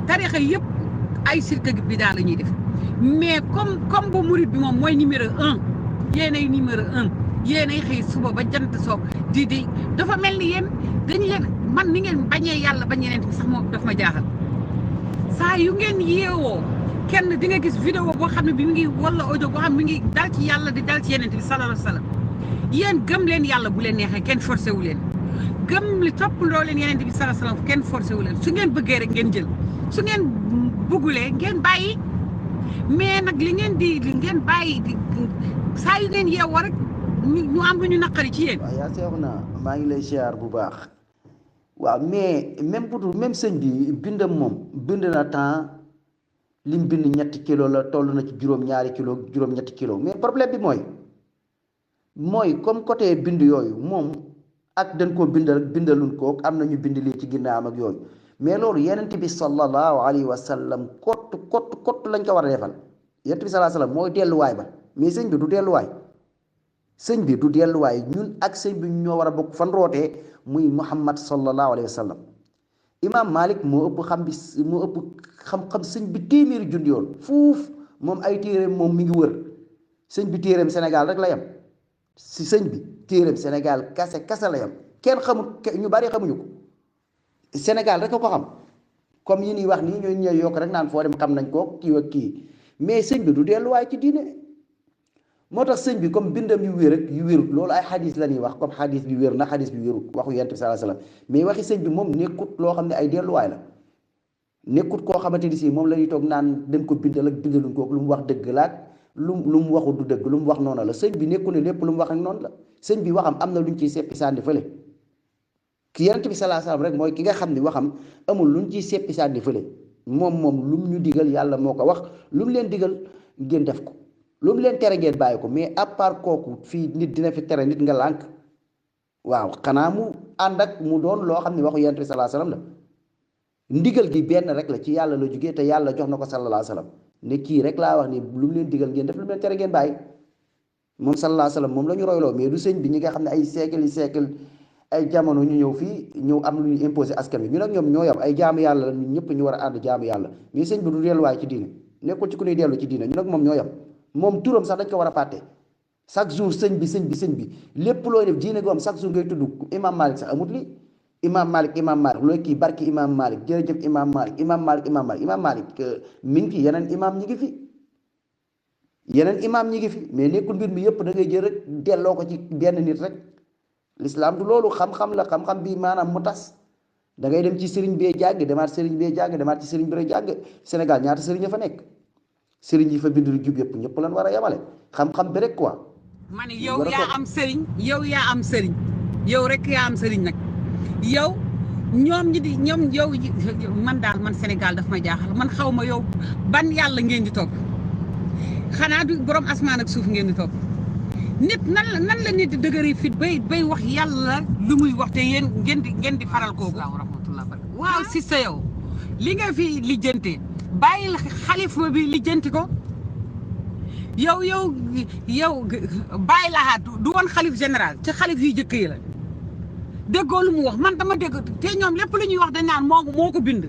tarixa yëpp ay sirk ak bidaa la ñuy def mais comme bu murid bi moom mooy numéro 1 yéenay numéro 1 yéenay xëy suba ba jant soog di dafa mel ni yéen dañu leen man ni ngeen bañee yàlla bañ yeneen sax moom daf ma jaaxal saa yu ngeen yeewoo kenn di nga gis vidéo boo xam ne bi mu ngi wala audio boo xam ne mi ngi dal ci yàlla di dal ci yeneen bi sallallahu alayhi wasallam yéen gëm leen yàlla bu leen neexee kenn forcé wu leen gëm li toppandoo leen yeneen bi sallallahu alayhi wasallam kenn forcé wu leen su ngeen bëggee rek ngeen jël su ngeen bëggulee ngeen bàyyi mais nag li ngeen bàyyi saa yu ngeen yeewoo rek ñu am lu ñu naqari ci yéen. waaw yaa seexu na maa ngi lay siyaar bu baax waaw mais même sëñ bi bindam moom bind na temps lim bind 3 kilo la toll na ci juróom-2 kilo juróom-3 kilo mais problème bi mooy comme côté bind yooyu moom ak dañ koo bindaluñ ko am na ñu bind lii ci ginnaawam ak yooyu mais loolu yenent bi sallallahu alayhi wa sallam kott lañ ko war a defal yenent bi sallallahu alayhi wa sallam mooy delluwaay ba mais sëñ bi du delluwaay ñun ak sëñ bi ñoo war a bokk fan rootee muy Muhammad sallallahu alayhi wa sallam Imam Malik moo ëpp xam-xam sëñ bi téeméeri junni yoon fuuf moom ay téeréem moom mi ngi wër sëñ bi téeréem Sénégal rek la yem si sëñ bi téeréem Sénégal kase la yem kenn xamul ñu bari xamuñu ko Sénégal rek a ko xam comme yi ñuy wax nii ñooy ñëw yokk rek naan foo dem xam nañ ko kii ak kii mais sëñ bi du delluwaay ci diine moo tax sëñ bi comme bindam yu wér ak yu wérut loolu ay xadis la ñuy wax comme xadis bi wér na xadis bi wérut waxu yonent bi sallallahu alayhi wasallam mais waxi sëñ bi moom nekkut loo xam ne ay delluwaay la nekkut koo xamante ni si moom la ñuy toog naan dañ ko bindal ak bindaluñ ko lu mu wax dëgg laat lu mu waxu du dëgg lu mu wax noonu la sëñ bi nekku ne lépp lu mu wax ak noonu la sëñ bi waxam am na luñ ciy seppi sànni fële ki yonent bi sallallahu alayhi wasallam rek mooy ki nga xam ne waxam amul luñ ciy seppi sànni fële moom lu mu ñu digal yàlla moo ko wax lu mu leen digal ngeen def ko lu mu leen tere ngeen bàyyi ko mais à part kooku fii nit dina fi tere nit nga lànk waaw xanaa mu ànd ak mu doon loo xam ne waxu yonent bi sallallahu alayhi wasallam la ndigal gi benn rek la ci yàlla la jógee te yàlla jox na ko sallallahu alayhi wasallam ne kii rek laa wax ni lu mu leen digal ngeen def lu mu leen tere ngeen bàyyi moom sallallahu alayhi wasallam moom la ñu royloo mais du sëñ bi ñi nga xam ne ay siècle yi siècle ay jamono ñu ñëw fii ñëw am lu ñu imposé askan wi ñu nag ñoom ñoo yam ay jaamu yàlla la ñun ñëpp ñu war a ànd jaamu yàlla mais sëñ bi du delluwaay ci diine nekkul ci ku ñuy dellu ci diine ñu nag moom ñoo yam moom turam sax dañ ko war a fàtte chaque jour sëñ bi lépp looy def diine goom chaque jour ngay tudd imam Malik sax amut li imam Malik looy kii barki imam Malik jërëjëf imam Malik mi ngi fi yeneen imam ñi ngi fi mais nekkul mbir mi yëpp da ngay jël rek delloo ko ci benn nit rek l'islam du loolu xam-xam la xam-xam bi maanaam mu tas da ngay dem ci sëriñ bee jàng demaat sëriñ bee jàng demaat ci sëriñ bee jàng Sénégal ñaata sëriñ a fa nekk sëriñ yi fa bind lu jub yëpp ñëpp lan war a yemale xam-xam bi rek quoi. ma ne yow yaa am sëriñ yow rek yaa am sëriñ nag yow ñoom yow man daal man Sénégal daf ma jaaxal man xaw ma yow ban yàlla ngeen di topp xanaa du borom asmaan ak suuf ngeen di topp nit nan la nit di dëgëri fit bay wax yàlla lu muy wax te yéen ngeen di faral kooku. waaw si sa yow li nga fi lijjante bàyyil xalifa bi lijjanti ko yow bàyyi laxaat du woon xalif général ci xalif yu jëkk yi la déggoo lu mu wax man dama dégg te ñoom lépp lu ñuy wax dañ naan moo ko bind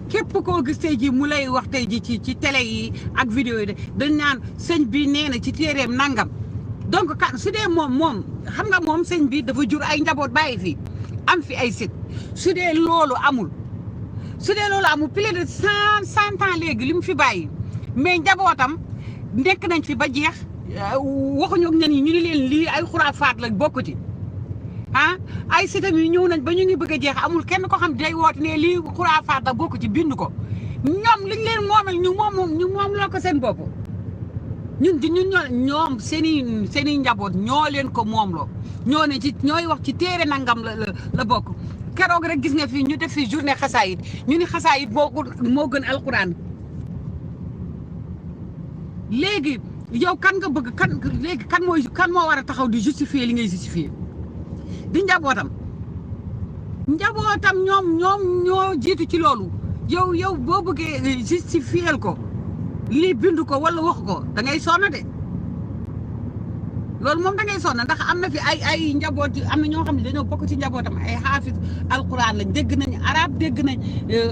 képp koo gis tey ji mu lay wax tey ji ci télé yi ak vidéo yi dañ naan sëñ bi nee na ci téeréem nangam donc su dee moom xam nga moom sëñ bi dafa jur ay njaboot bàyyi fi am fi ay sit su dee loolu amul plus de cent ans léegi li mu fi bàyyi mais njabootam nekk nañ fi ba jeex waxuñu ak ñenn ñi ñu ni leen lii ay xuraafaat la bokkuti ay sitam yi ñëw nañ ba ñu ngi bëgg a jeex amul kenn ko xam day woote ne lii xuraafaat la bokkuti bind ko ñoom liñ leen moomal ñu moom la ko seen bopp ñoom seeni njaboot ñoo leen ko moomloo ñooy wax ci téere nangam la bokk keroog rek gis nga fii ñu def fi journée xasaayit ñu ni xasaayit moo gën alquran léegi yow kan nga bëgg kan moo war a taxaw di justifier li ngay justifier di njabootam ñoom ñoo jiitu ci loolu yow boo bëggee justifier ko lii bind ko wala wax ko da ngay sonn de loolu moom da ngay sonn ndax am na fi ay njaboot am na ñoo xam ne dañoo bokk ci njabootam ay xaafis alquran lañ dégg nañ arab dégg nañ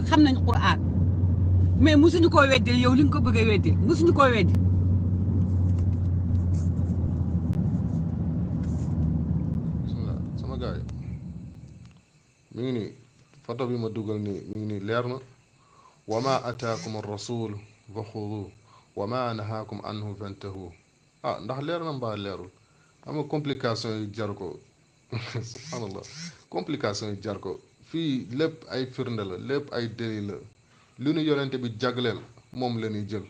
xam nañ quran mais mosuñu koo weddil yow li nga ko bëgg a weddil mosuñu koo weddi sama gars yi mi ngi nii photo bi ma dugal nii mi ngi nii leer na wa ma ataakum ar-rasul fa xudu wa ma nahaakum anhu fantahu ndax leer na mbaa leerul xam nga complication yi jar ko subhanallah complication yi jar ko fii lépp ay firnde la lépp ay déli la lu ñu yonente bi jagleel moom la ñuy jël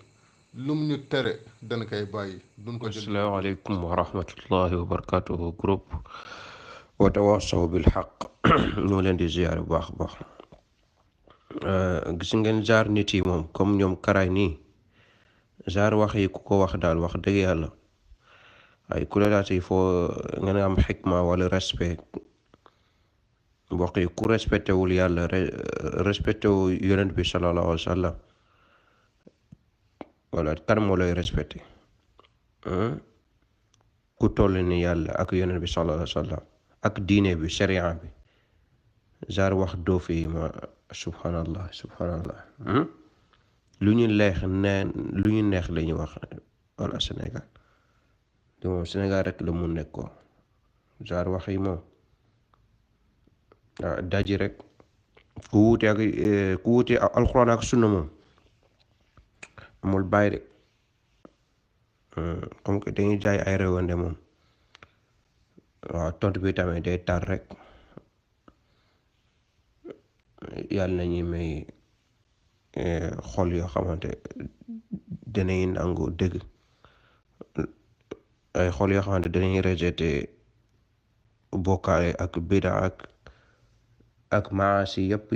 lum ñu tere dana koy bàyyi duñ ko jël. asalaamaaleykum wa rahmatullahi wa barakatuhu groupe wa tawasaw bil xaq ñoo leen di ziyaare bu baax baax gis ngeen jaar nit yi moom comme ñoom karaay nii jaar wax yi ku ko wax daal wax dëgg yàlla ay ku la laata il faut nga am xikma wala respect mbokk yi ku respecté wul yàlla respecté wu yonent bi sallallahu alayhi wa sallam wala kan moo lay respecté ku toll ni yàlla ak yonent bi sallallahu alayhi wa sallam ak diine bi sharia bi jaar wax doo fi ma subhanallah lu ñu neex la ñuy wax wala Sénégal di moom Sénégal rek la mu nekk ko jaar wax yi moom daji rek ku wuute alxuraan ak sunna moom amul bàyyi de comme que dañuy jaay ay réewande moom waaw tontu bi tamit day tar rek yàlla nañuy may xol yoo xamante danañ nangu dëgg ay xol yoo xamante danañ rejeté bokkaale ak bida ak maasi yëpp.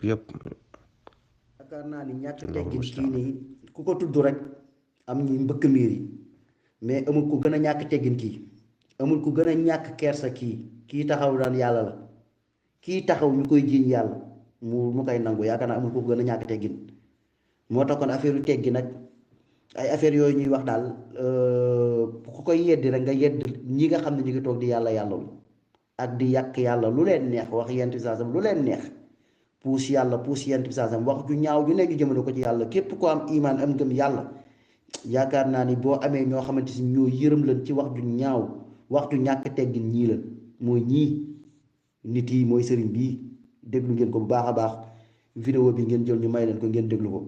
yaakaar naa ni ñàkk teggin kii nii ku ko tudd rek am ñi mbëkk miir yi mais amul ku gën a ñàkk teggin kii amul ku gën a ñàkk kersa kii taxaw daan yàlla la kii taxaw ñu koy jiiñ yàlla mu koy nangu yaakaar naa amul ku gën a ñàkk teggin moo tax kon affaire yu teggi nag ay affaire yooyu ñuy wax daal ku koy yeddi rek nga yedd ñi nga xam ne ñu ngi toog di yàlla yàllalu ak di yàq yàlla lu leen neex wax yent bi saasam lu leen neex puus yàlla puus yent bi saasam wax ju ñaaw ju nekk jëmale ko ci yàlla képp ko am imaan am ngëm yàlla yaakaar naa ni boo amee ñoo xamante si ñoo yërëm leen ci wax ju ñaaw wax ju ñàkk teggin ñii la mooy ñii nit yi mooy sëriñ bii déglu ngeen ko bu baax a baax vidéo bi ngeen jël ñu may leen ko ngeen déglu ko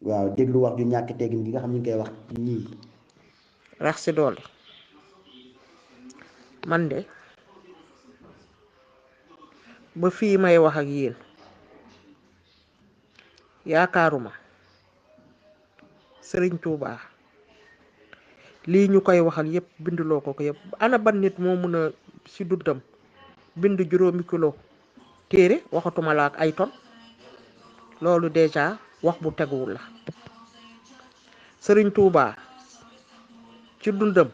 waaw déglu wax ju ñàkk teggin gi nga xam ñu ngi koy wax ñii rax si doole man de ba fii may wax ak yéen yaakaaruma sëriñ Tuubaa lii ñu koy waxal yépp binduloo ko yépp ana ban nit moo mun a si dundam bind 5 kilo téere waxatuma la ak ay ton loolu déjà wax bu teguwul la sëriñ Tuubaa ci dundam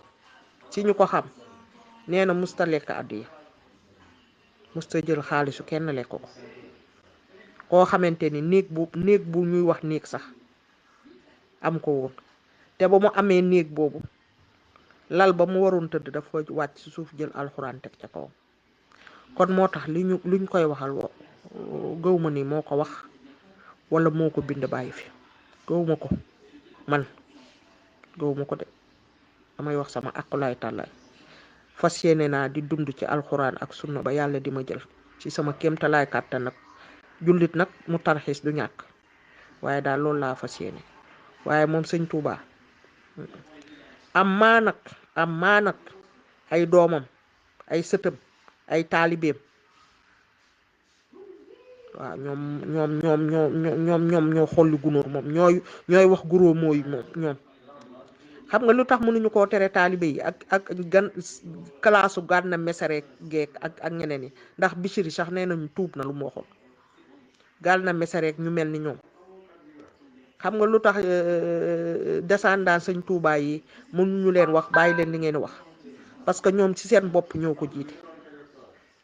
ci ñu ko xam nee na musta lekk àddiya musta jël xaalisu kenn lekk ko koo xamante ni néeg bu ñuy wax néeg sax am ko woon te ba mu amee néeg boobu lal ba mu waroon tëdd dafa wàcc ci suuf jël alxuraan teg ca kawam kon moo tax luñ koy waxal gëw ma ni moo ko wax wala moo ko bind bàyyi fi gëw ma ko man gëw ma ko de damay wax sama aqulaay tàllaay fas yéene naa di dund ci alxuraan ak sunna ba yàlla di ma jël ci sama kéemtalaay kàttan nag jullit nag mu tarxiis du ñàkk waaye daal loolu laa fas yéene waaye moom sëñ Tuubaa am maa nag ay doomam ay sëtam ay taalibeem waaw ñoom ñoo xolli gunóor moom ñooy wax guroo mooy moom ñoom xam nga lu tax mënuñu koo tere taalibe yi ak gan kalaasu Gana Messere geek ak ñeneen yi ndax Bichri sax nee nañu tuub na lu mu waxoon Gana Messere ñu mel ni ñoom xam nga lu tax descendant sëñ Tuubaa yi mënuñu leen wax bàyyi leen li ngeen wax parce que ñoom ci seen bopp ñoo ko jiite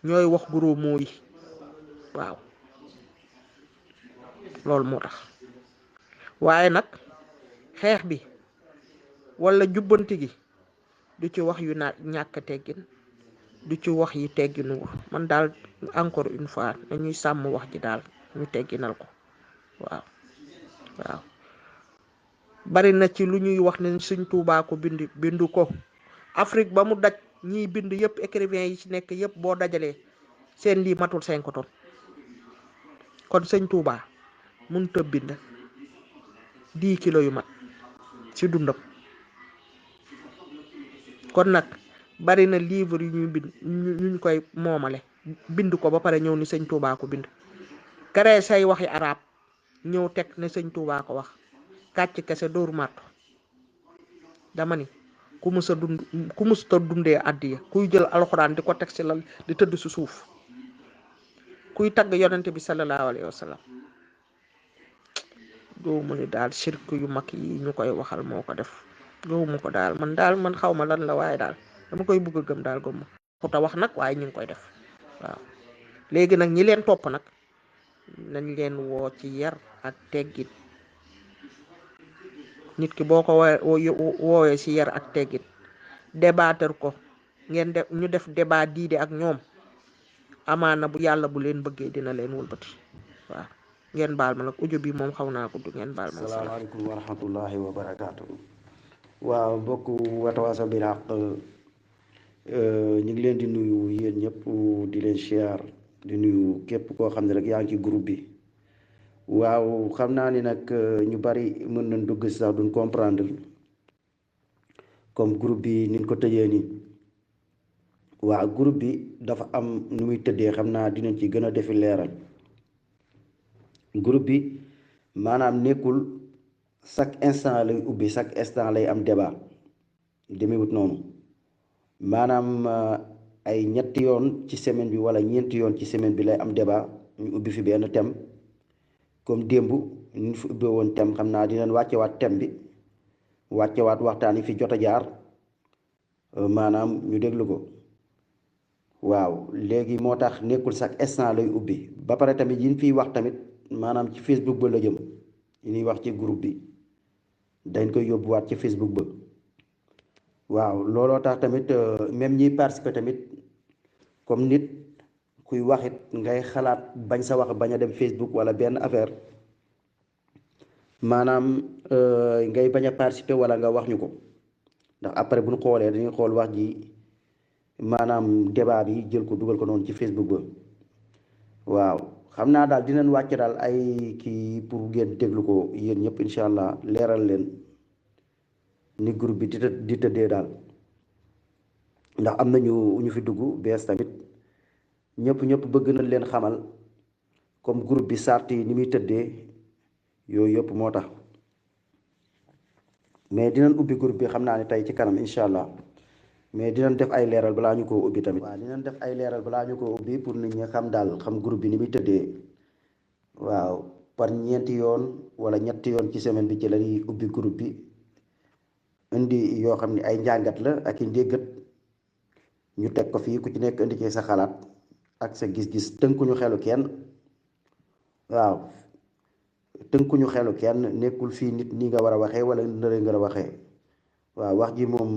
ñooy wax guroo mooy waaw loolu moo tax waaye nag xeex bi wala jubbanti gi du ci wax yu ñàkk teggin du ci wax yi tegginuwul man daal encore une fois dañuy sàmm wax ji daal ñu tegginal ko waaw bari na ci lu ñuy wax ne Sëñ Tuubaa ko bindu ko Afrique ba mu daj ñiy bind yëpp écrivain yi ci nekk yëpp boo dajalee seen lii matul 5 tonnes kon Sëñ Tuubaa mënut a bind 10 kilos yu mat ci dundam kon nag bari na livre yu ñuy bind ñu koy moomale bind ko ba pare ñëw ni Sëñ Tuubaa ko bind créé say waxi arab ñëw teg ne Sëñ Tuubaa ko wax kàcc kese dóoru màttu dama ni ku musa dundee àddiya kuy jël alxuraan di ko teg ci lal di tëdd su suuf kuy tagg yonente bi sallallahu alayhi wa sallam gëwuma ni daal shirk yu mag yi ñu koy waxal moo ko def gëwuma ko daal man xaw ma lan la waaye daal dama koy bugg a gëm daal gëmma xuta wax nag waaye ñu ngi koy def waaw léegi nag ñi leen topp nag nañ leen woo ci yar ak teggin nit ki boo ko woowee ci yar ak teggin débattre ko ñu def débat diide ak ñoom amaana bu yàlla bu leen bëggee dina leen wëlbati waaw ngeen baal ma nag audio bi moom xaw naa ko du ngeen baal ma. salaamaaleykum wa rahmatullahi wa barakaatu. waaw mbokku Watawasaw Bil Haq ñu ngi leen di nuyu yéen ñëpp di leen siyaar di nuyu képp koo xam ne rek yaa ngi ci groupe bi waaw xam naa ni nag ñu bari mën nañ dugg si sax duñ comprendre comme groupe bi niñ ko tëjee nii waaw groupe bi dafa am nu muy tëddee xam naa dinañ ci gën a defi leeral groupe bi maanaam nekkul chaque instant lay ubbi chaque instant lay am débat demewut noonu maanaam ay ñetti yoon ci semaine bi wala ñeenti yoon ci semaine bi lay am débat ñu ubbi fi benn thème comme démb ñu fi ubbee woon thème xam naa dinañ wàccewaat thème bi wàccewaat waxtaan yi fi jot a jaar maanaam ñu déglu ko. waaw léegi moo tax nekkul sax instant lay ubbi ba pare tamit yi ñu fiy wax tamit maanaam ci Facebook ba la jëm yi ñuy wax ci groupe bi dañ koy yóbbuwaat ci Facebook ba. waaw looloo tax tamit même ñiy participer tamit comme nit kuy waxit ngay xalaat bañ sa wax bañ a dem Facebook wala benn affaire maanaam ngay bañ a participer wala nga wax ñu ko ndax après bu ñu xoolee dañuy xool wax ji maanaam débat bi jël ko dugal ko noonu ci Facebook ba. waaw xam naa daal dinañ wàcc daal ay kii pour ngeen déglu ko yéen ñëpp incha allah leeral leen ni groupe bi di tëddee daal ndax am na ñu fi dugg bees tamit ñëpp bëgg nañ leen xamal comme groupe bi sart yi ni muy tëddee yooyu yëpp moo tax mais dinañ ubbi groupe bi xam naa ne tey ci kanam incha allah mais dinañ def ay leeral balaa ñu koo ubbi tamit. waaw dinañ def ay leeral balaa ñu koo ubbi pour nit ñi xam daal xam groupe bi ni muy tëddee waaw par ñeenti yoon wala ñetti yoon ci semaine bi ci la ñuy ubbi groupe bi indi yoo xam ne ay njàngat la ak i ndéggat ñu teg ko fii ku ci nekk indi ci sa xalaat ak sa gis-gis tënkuñu xelu kenn waaw tënkuñu xelu kenn nekkul fii nit ñi nga war a waxee wala nëre nga war a waxee waaw wax ji moom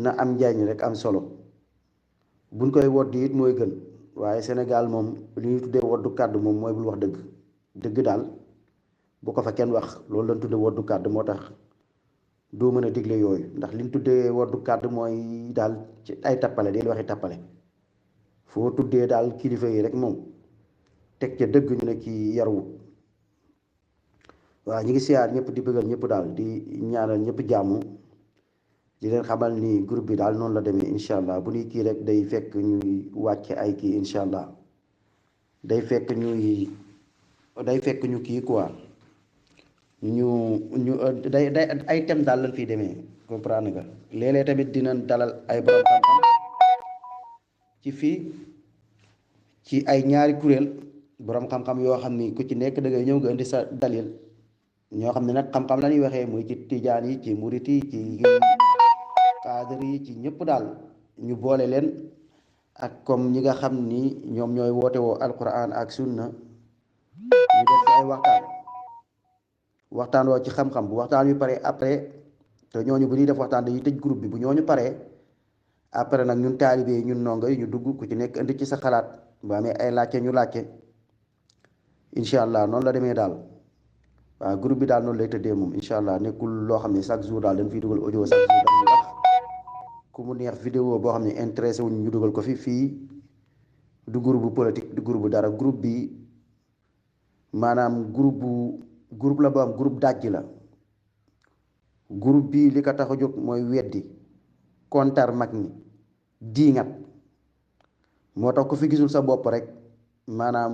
na am njariñ rek am solo buñ koy woddi it mooy gën waaye Sénégal moom li ñuy tuddee woddu kàddu moom mooy bul wax dëgg daal bu ko fa kenn wax loolu lañ tuddee woddu kàddu moo tax doo mën a digle yooyu ndax liñ tuddee woddu kàddu mooy daal ci ay tappale day waxi tappale foo tuddee daal kilifa yi rek moom teg ca dëgg ñu ne kii yarwut waaw ñu ngi siyaar ñëpp di bëggal ñëpp daal di ñaanal ñëpp jàmm di leen xamal ni groupe bi daal noonu la demee incha allah bu ñuy kii rek day fekk ñuy wàcce ay kii incha allah day fekk ñu kii quoi ñu day ay thème daal lañ fiy demee comprendre nga léeg-léeg tamit dinañ dalal ay borom xam-xam ci fii ci ay ñaari kuréel borom xam-xam yoo xam ni ku ci nekk da ngay ñëw nga indi sa dalil ñoo xam ne nag xam-xam la ñuy waxee muy ci tijaan yi ci murit yi ci xaadir yi ci ñëpp daal ñu boole leen ak comme ñi nga xam ni ñoom ñooy woote woo alquran ak sunna ñu def ci ay waxtaan woo ci xam-xam bu waxtaan yu pare après te ñooñu bu ñuy def waxtaan dañuy tëj groupe bi bu ñooñu paree après nag ñun taalibe yi ñun ndongo yi ñu dugg ku ci nekk indi ci sa xalaat bu amee ay laajte ñu laajte incha allah noonu la demee daal waaw groupe bi daal noonu lay tëddee moom incha allah nekkul loo xam ne chaque jour daal dañ fiy dugal audio chaque jour dañuy wax ku mu neex vidéo boo xam ne intéressé wuñ ñu dugal ko fii du groupe bu politique du groupe bu dara groupe bi maanaam groupe la boo am groupe dajji la groupe bi li ko tax a jóg mooy weddi kontar mag ñi diingat moo tax ku fi gisul sa bopp rek maanaam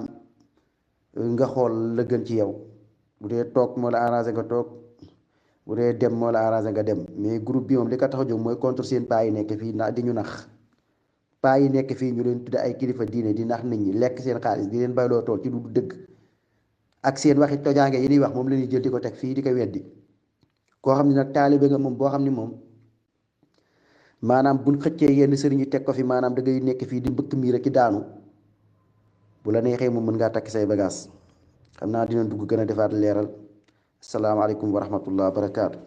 nga xool la gën ci yow bu dee toog moo la arrangé nga toog bu dee dem moo la arrangé nga dem mais groupe bi moom li ko tax a jóg mooy contre seen paa yi nekk fii di ñu nax paa yi nekk fii ñu leen tudde ay kilifa diine di nax nit ñi lekk seen xaalis di leen bayloo tool ci du dëgg ak seen waxi tojaange yi ñuy wax moom la ñuy jël di ko teg fii di ko weddi koo xam ne nag taalibe nga moom boo xam ne moom maanaam buñ xëccee yenn sëriñ yi teg ko fi maanaam da ngay nekk fii di mbëkk mii rek ki daanu bu la neexee moom mën ngaa takk say bagages xam naa dina dugg gën a defaat leeral asalaamaaleykum wa rahmatullah wa barakaatu.